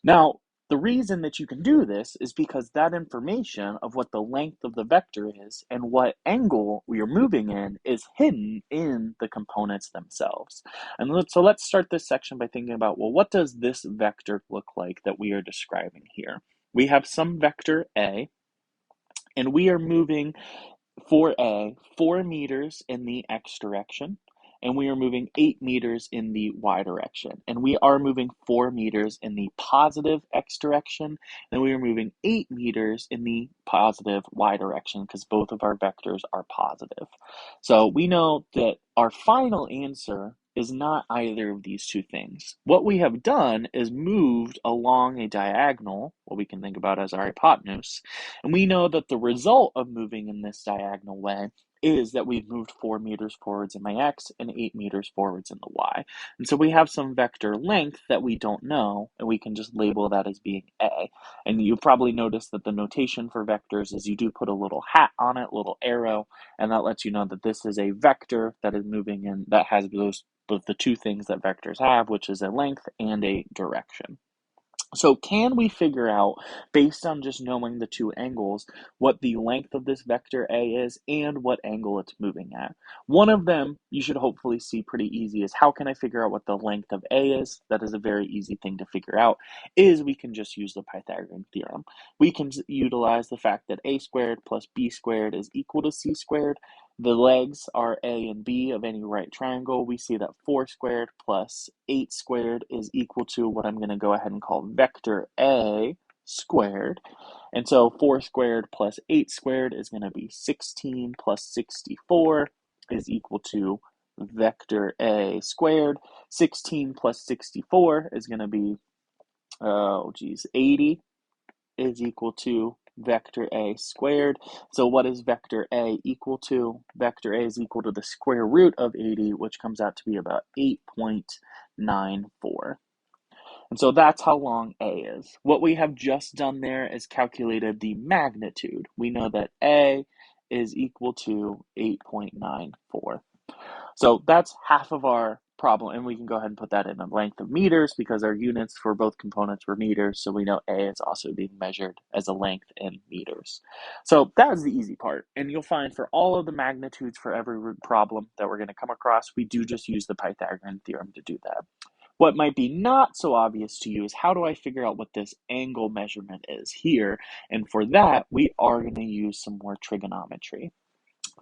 Now, the reason that you can do this is because that information of what the length of the vector is and what angle we are moving in is hidden in the components themselves. And so let's start this section by thinking about, well, what does this vector look like that we are describing here? We have some vector A, and we are moving for A, 4 meters in the x direction, and we are moving 8 meters in the y direction. And we are moving 4 meters in the positive x direction, and we are moving 8 meters in the positive y direction because both of our vectors are positive. So we know that our final answer is not either of these two things. What we have done is moved along a diagonal, what we can think about as our hypotenuse, and we know that the result of moving in this diagonal way is that we've moved 4 meters forwards in my x and 8 meters forwards in the y. And so we have some vector length that we don't know, and we can just label that as being a. And you probably noticed that the notation for vectors is you do put a little hat on it, little arrow, and that lets you know that this is a vector that is moving in, that has the two things that vectors have, which is a length and a direction. So can we figure out, based on just knowing the two angles, what the length of this vector A is and what angle it's moving at? One of them you should hopefully see pretty easy is how can I figure out what the length of A is? That is a very easy thing to figure out, is we can just use the Pythagorean theorem. We can utilize the fact that A squared plus B squared is equal to C squared. The legs are A and B of any right triangle. We see that 4 squared plus 8 squared is equal to what I'm going to go ahead and call vector A squared. And so 4 squared plus 8 squared is going to be 16 plus 64 is equal to vector A squared. 16 plus 64 is going to be, 80 is equal to vector A squared. So what is vector A equal to? Vector A is equal to the square root of 80, which comes out to be about 8.94. And so that's how long A is. What we have just done there is calculated the magnitude. We know that A is equal to 8.94. So that's half of our problem, and we can go ahead and put that in the length of meters because our units for both components were meters, so we know A is also being measured as a length in meters. So that is the easy part, and you'll find for all of the magnitudes for every problem that we're going to come across, we do just use the Pythagorean theorem to do that. What might be not so obvious to you is how do I figure out what this angle measurement is here, and for that, we are going to use some more trigonometry.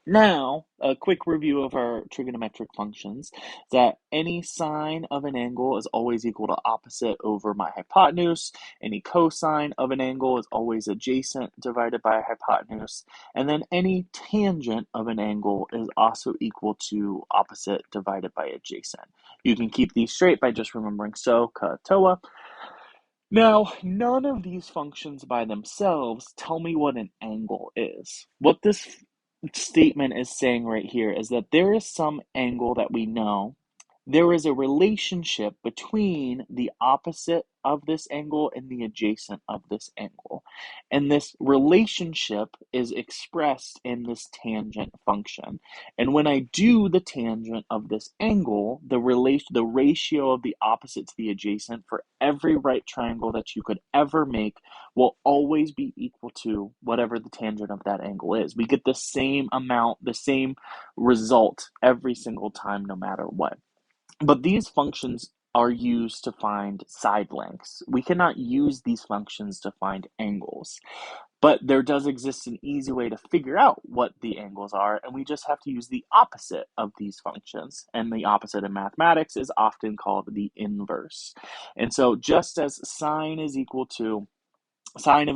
Now, a quick review of our trigonometric functions, that any sine of an angle is always equal to opposite over my hypotenuse. Any cosine of an angle is always adjacent divided by hypotenuse. And then any tangent of an angle is also equal to opposite divided by adjacent. You can keep these straight by just remembering SO, CA, TOA. Now, none of these functions by themselves tell me what an angle is. What this statement is saying right here is that there is some angle that we know. There is a relationship between the opposite of this angle and the adjacent of this angle. And this relationship is expressed in this tangent function. And when I do the tangent of this angle, the ratio of the opposite to the adjacent for every right triangle that you could ever make will always be equal to whatever the tangent of that angle is. We get the same amount, the same result every single time, no matter what. But these functions are used to find side lengths. We cannot use these functions to find angles. But there does exist an easy way to figure out what the angles are, and we just have to use the opposite of these functions. And the opposite in mathematics is often called the inverse. And so just as sine of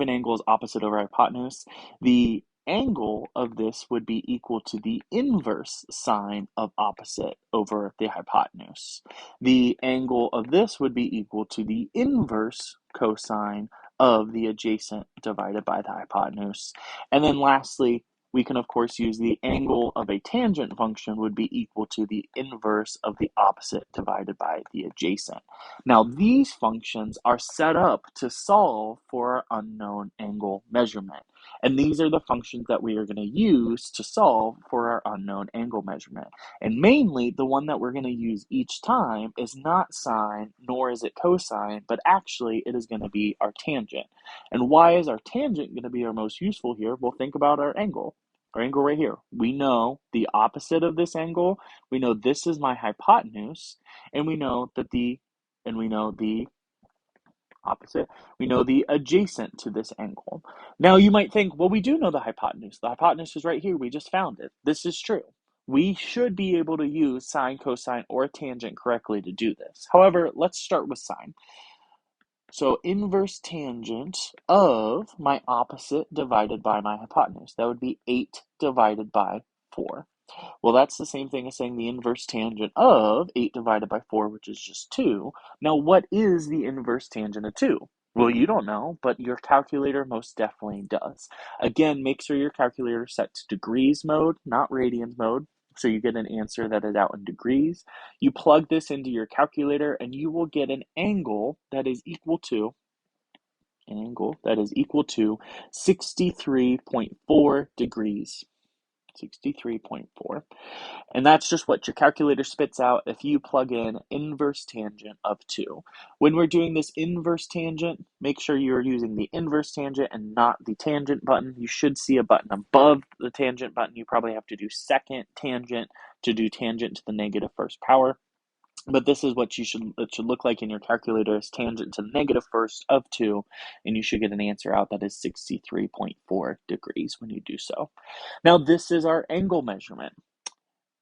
an angle is opposite over hypotenuse, the angle of this would be equal to the inverse sine of opposite over the hypotenuse. The angle of this would be equal to the inverse cosine of the adjacent divided by the hypotenuse. And then lastly, we can of course use the angle of a tangent function would be equal to the inverse of the opposite divided by the adjacent. Now these functions are set up to solve for our unknown angle measurement. And these are the functions that we are going to use to solve for our unknown angle measurement. And mainly, the one that we're going to use each time is not sine, nor is it cosine, but actually it is going to be our tangent. And why is our tangent going to be our most useful here? Well, think about our angle. Our angle right here. We know the opposite of this angle. We know this is my hypotenuse, and we know the opposite. We know the adjacent to this angle. Now you might think, well, we do know the hypotenuse. The hypotenuse is right here. We just found it. This is true. We should be able to use sine, cosine, or tangent correctly to do this. However, let's start with sine. So inverse tangent of my opposite divided by my hypotenuse. That would be 8 divided by 4. Well, that's the same thing as saying the inverse tangent of 8 divided by 4, which is just 2. Now, what is the inverse tangent of 2? Well, you don't know, but your calculator most definitely does. Again, make sure your calculator is set to degrees mode, not radians mode, so you get an answer that is out in degrees. You plug this into your calculator, and you will get an angle that is equal to 63.4 degrees. 63.4. And that's just what your calculator spits out if you plug in inverse tangent of 2. When we're doing this inverse tangent, make sure you're using the inverse tangent and not the tangent button. You should see a button above the tangent button. You probably have to do second tangent to do tangent to the negative first power. But this is what it should look like in your calculator is tangent to the negative first of 2, and you should get an answer out that is 63.4 degrees when you do so. Now this is our angle measurement.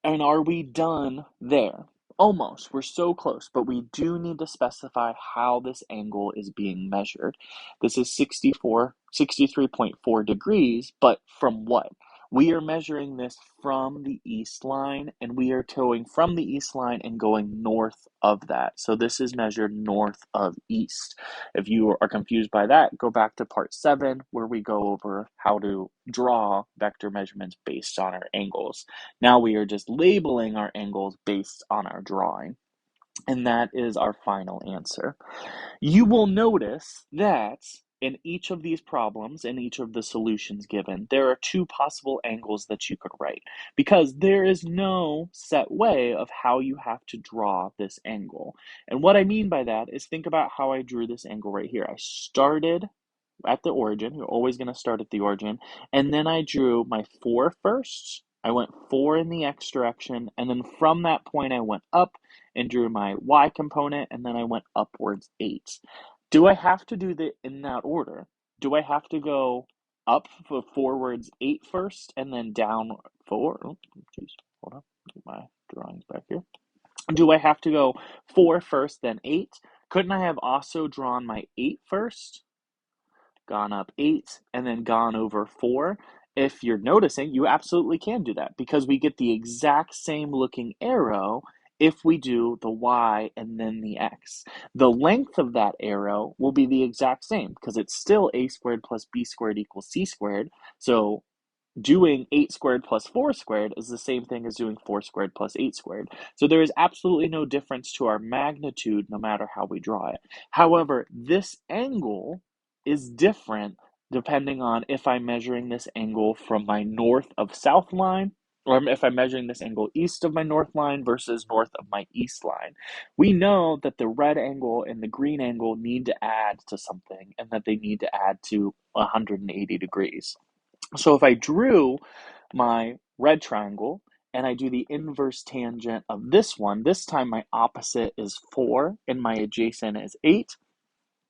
And are we done there? Almost. We're so close, but we do need to specify how this angle is being measured. This is 63.4 degrees, but from what? We are measuring this from the east line, and we are towing from the east line and going north of that. So this is measured north of east. If you are confused by that, go back to part 7 where we go over how to draw vector measurements based on our angles. Now we are just labeling our angles based on our drawing. And that is our final answer. You will notice that in each of these problems, in each of the solutions given, there are 2 possible angles that you could write because there is no set way of how you have to draw this angle. And what I mean by that is think about how I drew this angle right here. I started at the origin. You're always going to start at the origin. And then I drew my 4 first. I went 4 in the x direction. And then from that point, I went up and drew my y component. And then I went upwards 8. Do I have to do that in that order? Do I have to go up forwards 8 first and then down 4? Oh, geez. Hold on. Get my drawings back here. Do I have to go 4 first, then 8? Couldn't I have also drawn my 8 first? Gone up 8, and then gone over 4. If you're noticing, you absolutely can do that because we get the exact same looking arrow if we do the y and then the x. The length of that arrow will be the exact same because it's still a squared plus b squared equals c squared. So doing 8 squared plus 4 squared is the same thing as doing 4 squared plus 8 squared. So there is absolutely no difference to our magnitude no matter how we draw it. However, this angle is different depending on if I'm measuring this angle from my north of south line or if I'm measuring this angle east of my north line versus north of my east line. We know that the red angle and the green angle need to add to something and that they need to add to 180 degrees. So if I drew my red triangle and I do the inverse tangent of this one, this time my opposite is 4 and my adjacent is 8.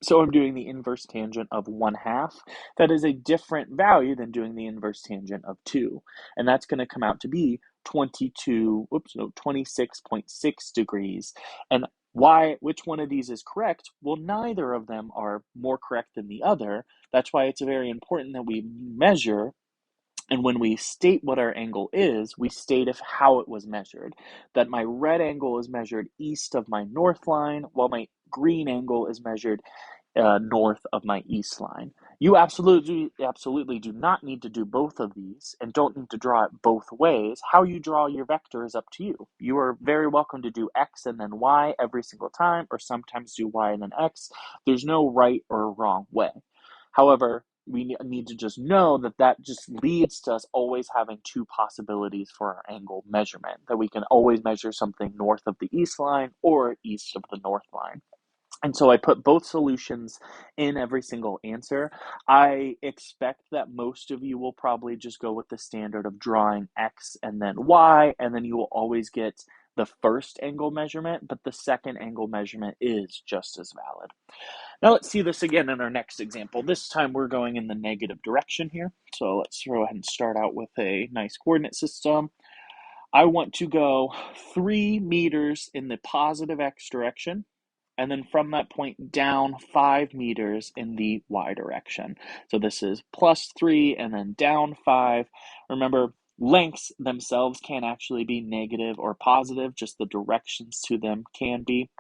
So I'm doing the inverse tangent of 1/2. That is a different value than doing the inverse tangent of 2. And that's going to come out to be 26.6 degrees. And which one of these is correct? Well, neither of them are more correct than the other. That's why it's very important that we measure, and when we state what our angle is, we state how it was measured. That my red angle is measured east of my north line, while my green angle is measured north of my east line. You absolutely do not need to do both of these and don't need to draw it both ways. How you draw your vector is up to you. You are very welcome to do x and then y every single time, or sometimes do y and then x. There's no right or wrong way. However, we need to just know that that just leads to us always having two possibilities for our angle measurement, that we can always measure something north of the east line or east of the north line. And so I put both solutions in every single answer. I expect that most of you will probably just go with the standard of drawing x and then y, and then you will always get the first angle measurement, but the second angle measurement is just as valid. Now let's see this again in our next example. This time we're going in the negative direction here. So let's go ahead and start out with a nice coordinate system. I want to go 3 meters in the positive x direction, and then from that point down 5 meters in the y direction. So this is +3 and then down 5. Remember, lengths themselves can actually be negative or positive, just the directions to them can be.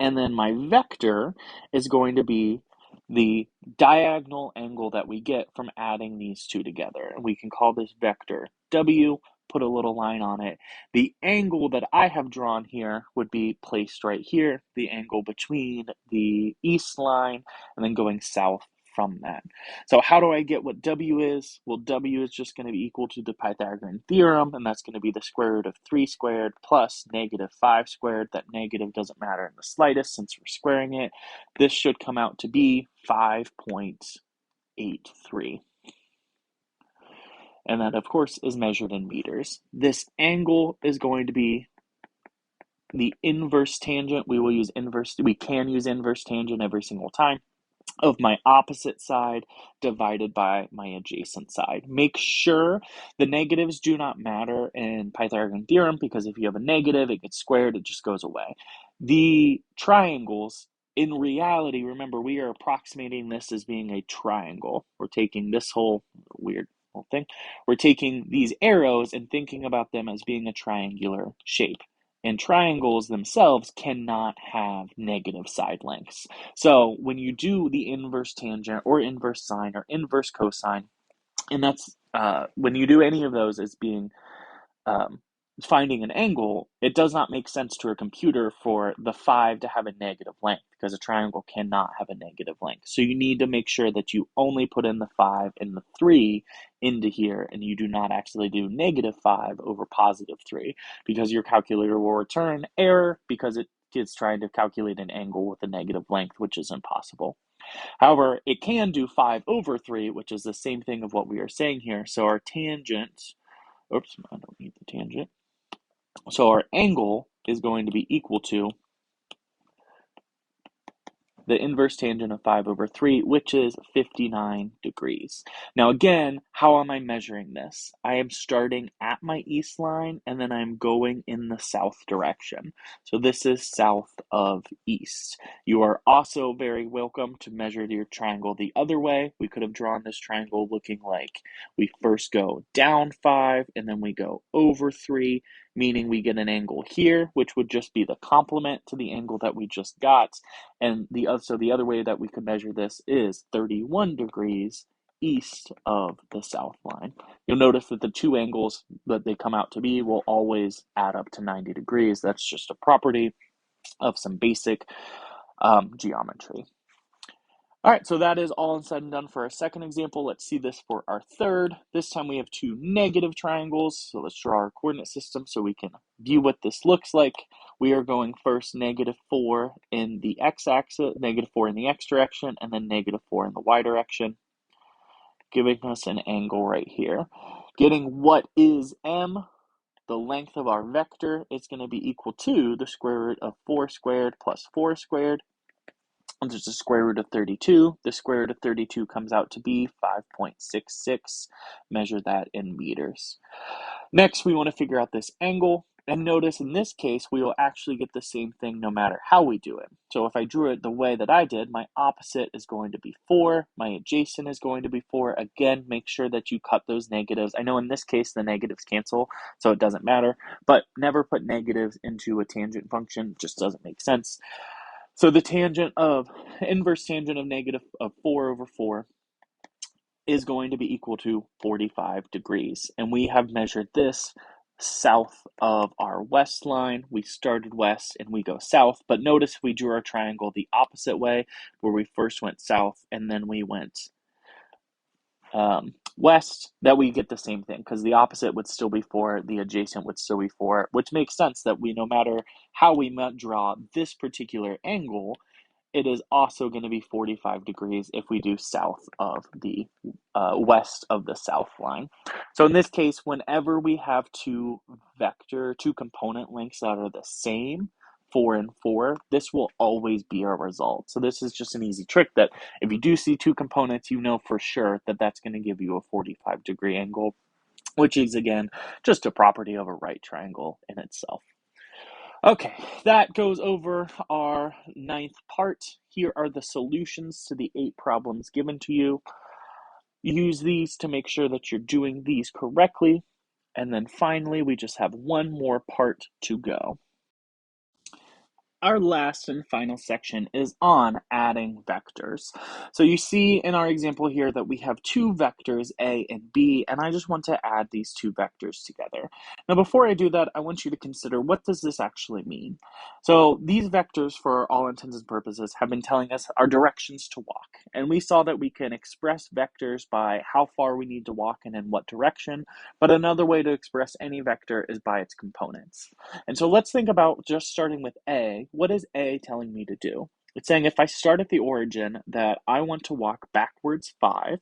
And then my vector is going to be the diagonal angle that we get from adding these two together. And we can call this vector W, put a little line on it. The angle that I have drawn here would be placed right here, the angle between the east line and then going south from that. So how do I get what W is? Well, W is just going to be equal to the Pythagorean theorem, and that's going to be the square root of 3 squared plus -5 squared. That negative doesn't matter in the slightest since we're squaring it. This should come out to be 5.83. And that, of course, is measured in meters. This angle is going to be the inverse tangent. We can use inverse tangent every single time of my opposite side divided by my adjacent side. Make sure the negatives do not matter in Pythagorean theorem, because if you have a negative, it gets squared, it just goes away. The triangles, in reality, remember, we are approximating this as being a triangle. We're taking this whole weird thing. We're taking these arrows and thinking about them as being a triangular shape. And triangles themselves cannot have negative side lengths. So when you do the inverse tangent or inverse sine or inverse cosine, and that's when you do any of those as being finding an angle, it does not make sense to a computer for the 5 to have a negative length, because a triangle cannot have a negative length. So you need to make sure that you only put in the 5 and the 3 into here, and you do not actually do -5 over +3, because your calculator will return error because it is trying to calculate an angle with a negative length, which is impossible. However, it can do 5 over 3, which is the same thing of what we are saying here. So our tangent, oops, I don't need the tangent. So our angle is going to be equal to the inverse tangent of 5 over 3, which is 59 degrees. Now again, how am I measuring this? I am starting at my east line, and then I'm going in the south direction. So this is south of east. You are also very welcome to measure your triangle the other way. We could have drawn this triangle looking like we first go down 5, and then we go over 3, meaning we get an angle here, which would just be the complement to the angle that we just got. And the other way that we could measure this is 31 degrees east of the south line. You'll notice that the two angles that they come out to be will always add up to 90 degrees. That's just a property of some basic geometry. All right, so that is all said and done for our second example. Let's see this for our third. This time we have two negative triangles. So let's draw our coordinate system so we can view what this looks like. We are going first -4 in the x-axis, -4 in the x direction, and then -4 in the y direction, giving us an angle right here. Getting what is m, the length of our vector, is going to be equal to the square root of 4 squared plus 4 squared. And there's a square root of 32. The square root of 32 comes out to be 5.66. Measure that in meters. Next, we want to figure out this angle. And notice in this case, we will actually get the same thing no matter how we do it. So if I drew it the way that I did, my opposite is going to be 4. My adjacent is going to be 4. Again, make sure that you cut those negatives. I know in this case, the negatives cancel, so it doesn't matter. But never put negatives into a tangent function. It just doesn't make sense. So the inverse tangent of negative of 4 over 4 is going to be equal to 45 degrees. And we have measured this south of our west line. We started west and we go south, but notice we drew our triangle the opposite way, where we first went south and then we went west, that we get the same thing, because the opposite would still be 4, the adjacent would still be 4, which makes sense that we, no matter how we draw this particular angle, it is also going to be 45 degrees if we do south of the west of the south line. So in this case, whenever we have two component lengths that are the same, 4 and 4, this will always be our result. So this is just an easy trick that if you do see two components, you know for sure that that's going to give you a 45-degree angle, which is, again, just a property of a right triangle in itself. Okay, that goes over our 9th part. Here are the solutions to the 8 problems given to you. Use these to make sure that you're doing these correctly. And then finally, we just have one more part to go. Our last and final section is on adding vectors. So you see in our example here that we have two vectors, A and B, and I just want to add these two vectors together. Now, before I do that, I want you to consider, what does this actually mean? So these vectors, for all intents and purposes, have been telling us our directions to walk. And we saw that we can express vectors by how far we need to walk and in what direction, but another way to express any vector is by its components. And so let's think about just starting with A. What is A telling me to do? It's saying if I start at the origin that I want to walk backwards 5,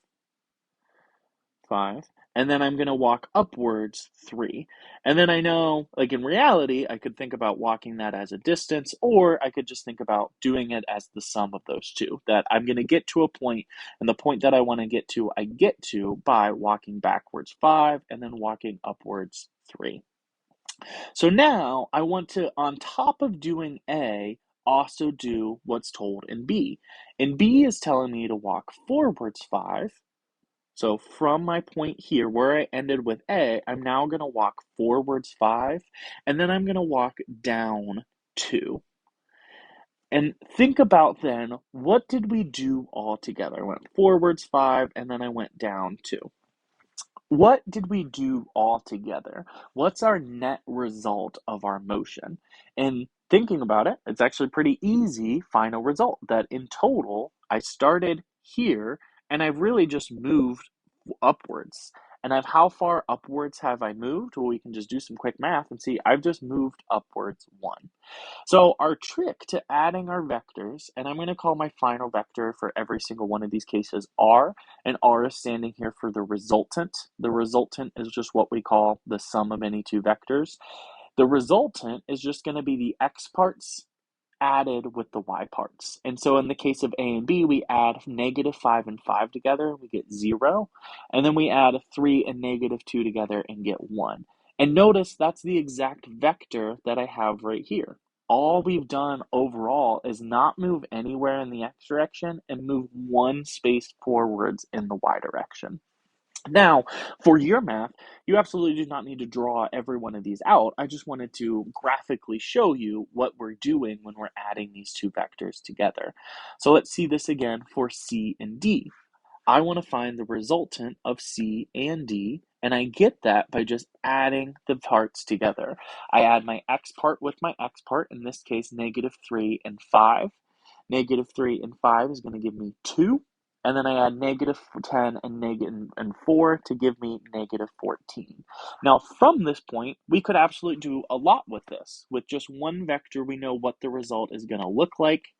and then I'm going to walk upwards 3. And then I know, like in reality, I could think about walking that as a distance, or I could just think about doing it as the sum of those two, that I'm going to get to a point, and the point that I want to get to, I get to by walking backwards 5 and then walking upwards 3. So now I want to, on top of doing A, also do what's told in B. And B is telling me to walk forwards 5. So from my point here where I ended with A, I'm now going to walk forwards 5, and then I'm going to walk down 2. And think about then, what did we do all together? I went forwards 5, and then I went down 2. What did we do all together? What's our net result of our motion? And thinking about it, it's actually pretty easy final result, that in total, I started here and I've really just moved upwards. And how far upwards have I moved? Well, we can just do some quick math and see I've just moved upwards 1. So our trick to adding our vectors, and I'm going to call my final vector for every single one of these cases R, and R is standing here for the resultant. The resultant is just what we call the sum of any two vectors. The resultant is just going to be the x parts added with the y parts. And so in the case of A and B, we add -5 and 5 together, we get 0. And then we add 3 and -2 together and get 1. And notice that's the exact vector that I have right here. All we've done overall is not move anywhere in the x direction and move one space forwards in the y direction. Now, for your math, you absolutely do not need to draw every one of these out. I just wanted to graphically show you what we're doing when we're adding these two vectors together. So let's see this again for C and D. I want to find the resultant of C and D, and I get that by just adding the parts together. I add my x part with my x part, in this case, -3 and 5. -3 and 5 is going to give me 2. And then I add -10 and 4 to give me -14. Now, from this point, we could absolutely do a lot with this. With just one vector, we know what the result is going to look like.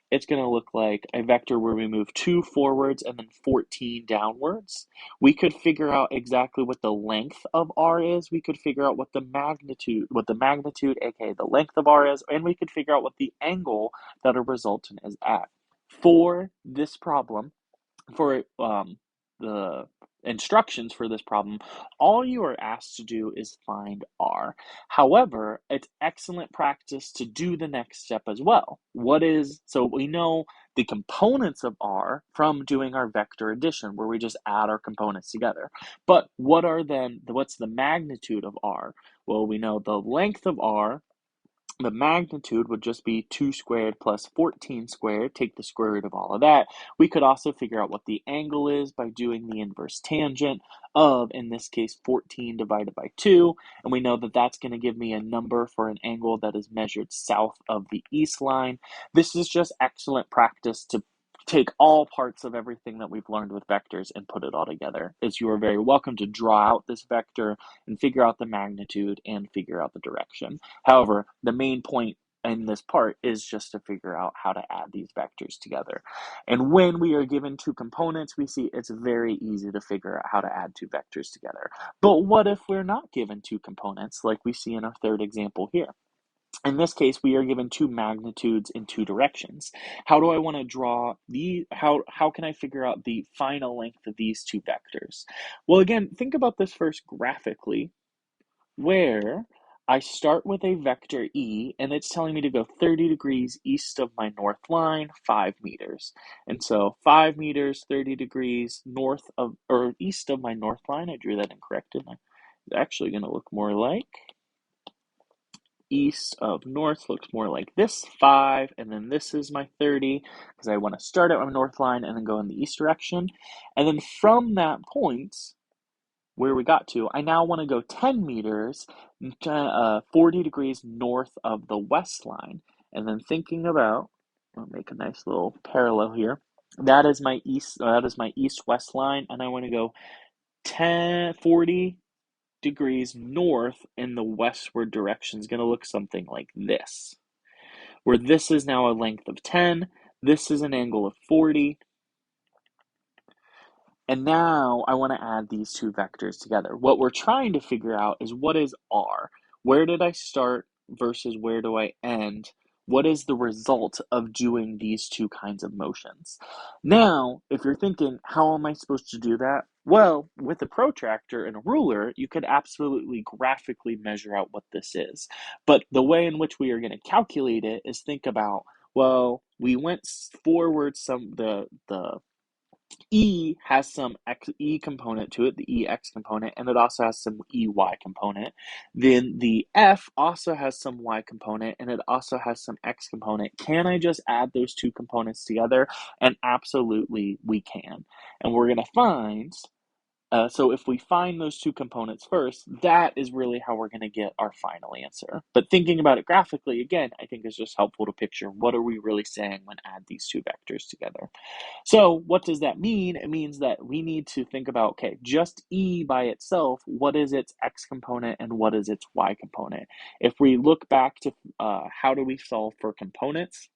It's going to look like a vector where we move 2 forwards and then 14 downwards. We could figure out exactly what the length of R is. We could figure out what the magnitude, aka the length of R is, and we could figure out what the angle that a resultant is at. For this problem, for the instructions for this problem, all you are asked to do is find R. However, it's excellent practice to do the next step as well. So we know the components of R from doing our vector addition, where we just add our components together. But what's the magnitude of R? Well, we know the length of R the magnitude would just be 2 squared plus 14 squared, take the square root of all of that. We could also figure out what the angle is by doing the inverse tangent of, in this case, 14 divided by 2, and we know that that's going to give me a number for an angle that is measured south of the east line. This is just excellent practice to take all parts of everything that we've learned with vectors and put it all together. As you are very welcome to draw out this vector and figure out the magnitude and figure out the direction. However, the main point in this part is just to figure out how to add these vectors together. And when we are given two components, we see it's very easy to figure out how to add two vectors together. But what if we're not given two components, like we see in our third example here? In this case, we are given two magnitudes in two directions. How do I want to draw how can I figure out the final length of these two vectors? Well, again, think about this first graphically, where I start with a vector E, and it's telling me to go 30 degrees east of my north line, 5 meters. And so 5 meters, 30 degrees north of, or east of my north line. I drew that incorrect, didn't I? It's actually going to look more like east of north, looks more like this, 5, and then this is my 30, because I want to start at my north line and then go in the east direction. And then from that point, where we got to, I now want to go 10 meters, 40 degrees north of the west line. And then thinking about, I'll make a nice little parallel here. That is my east-west line, and I want to go 40 degrees north in the westward direction. Is going to look something like this, where this is now a length of 10, this is an angle of 40, and now I want to add these two vectors together. What we're trying to figure out is what is r? Where did I start versus where do I end? What is the result of doing these two kinds of motions? Now, if you're thinking, how am I supposed to do that? Well, with a protractor and a ruler, you could absolutely graphically measure out what this is. But the way in which we are going to calculate it is think about, well, we went forward the E has some E component to it, the EX component, and it also has some EY component. Then the F also has some Y component, and it also has some X component. Can I just add those two components together? And absolutely we can. And we're going to find, so if we find those two components first, that is really how we're going to get our final answer. But thinking about it graphically, again, I think is just helpful to picture what are we really saying when add these two vectors together. So what does that mean? It means that we need to think about, okay, just E by itself, what is its X component and what is its Y component? If we look back to how do we solve for components,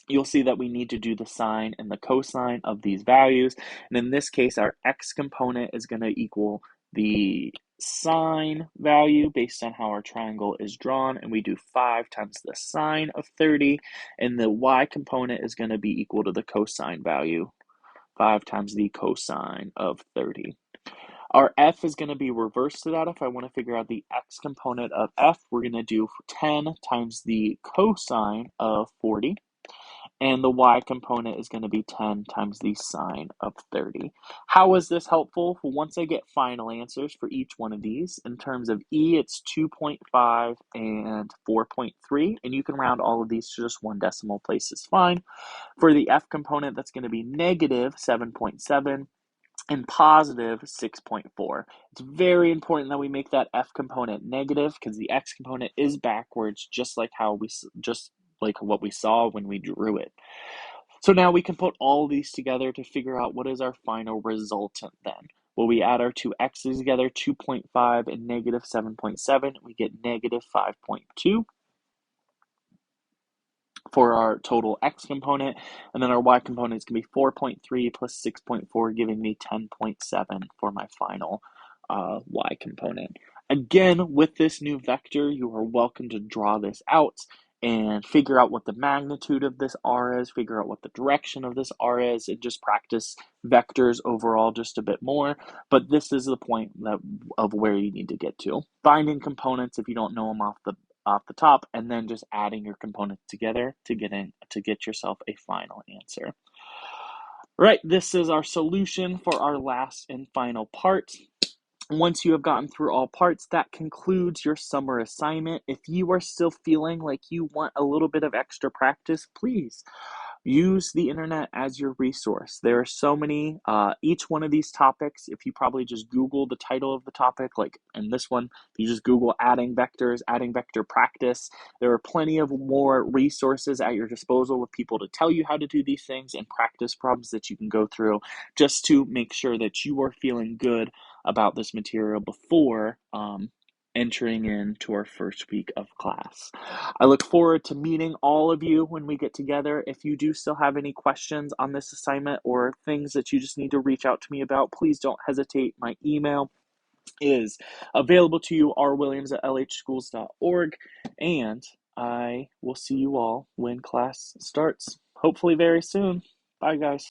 you'll see that we need to do the sine and the cosine of these values. And in this case, our X component is going to equal the sine value based on how our triangle is drawn, and we do 5 times the sine of 30, and the Y component is going to be equal to the cosine value, 5 times the cosine of 30. Our F is going to be reversed to that. If I want to figure out the X component of F, we're going to do 10 times the cosine of 40. And the Y component is going to be 10 times the sine of 30. How is this helpful? Well, once I get final answers for each one of these, in terms of E, it's 2.5 and 4.3, and you can round all of these to just one decimal place is fine. For the F component, that's going to be negative 7.7 and positive 6.4. It's very important that we make that F component negative because the X component is backwards, just like what we saw when we drew it. So now we can put all these together to figure out what is our final resultant then. Well, we add our two x's together, 2.5 and negative 7.7, we get negative 5.2 for our total X component, and then our Y component is going to be 4.3 plus 6.4, giving me 10.7 for my final Y component. Again, with this new vector, you are welcome to draw this out and figure out what the magnitude of this R is, figure out what the direction of this R is, and just practice vectors overall just a bit more. But this is the point of where you need to get to. Finding components if you don't know them off the top, and then just adding your components together to get yourself a final answer. Right, this is our solution for our last and final part. Once you have gotten through all parts, that concludes your summer assignment. If you are still feeling like you want a little bit of extra practice, please use the internet as your resource. There are so many, each one of these topics, if you probably just Google the title of the topic, like in this one, you just Google adding vectors, adding vector practice, there are plenty of more resources at your disposal with people to tell you how to do these things and practice problems that you can go through just to make sure that you are feeling good about this material before entering into our first week of class. I look forward to meeting all of you when we get together. If you do still have any questions on this assignment or things that you just need to reach out to me about, please don't hesitate. My email is available to you, rwilliams@lhschools.org, and I will see you all when class starts, hopefully very soon. Bye, guys.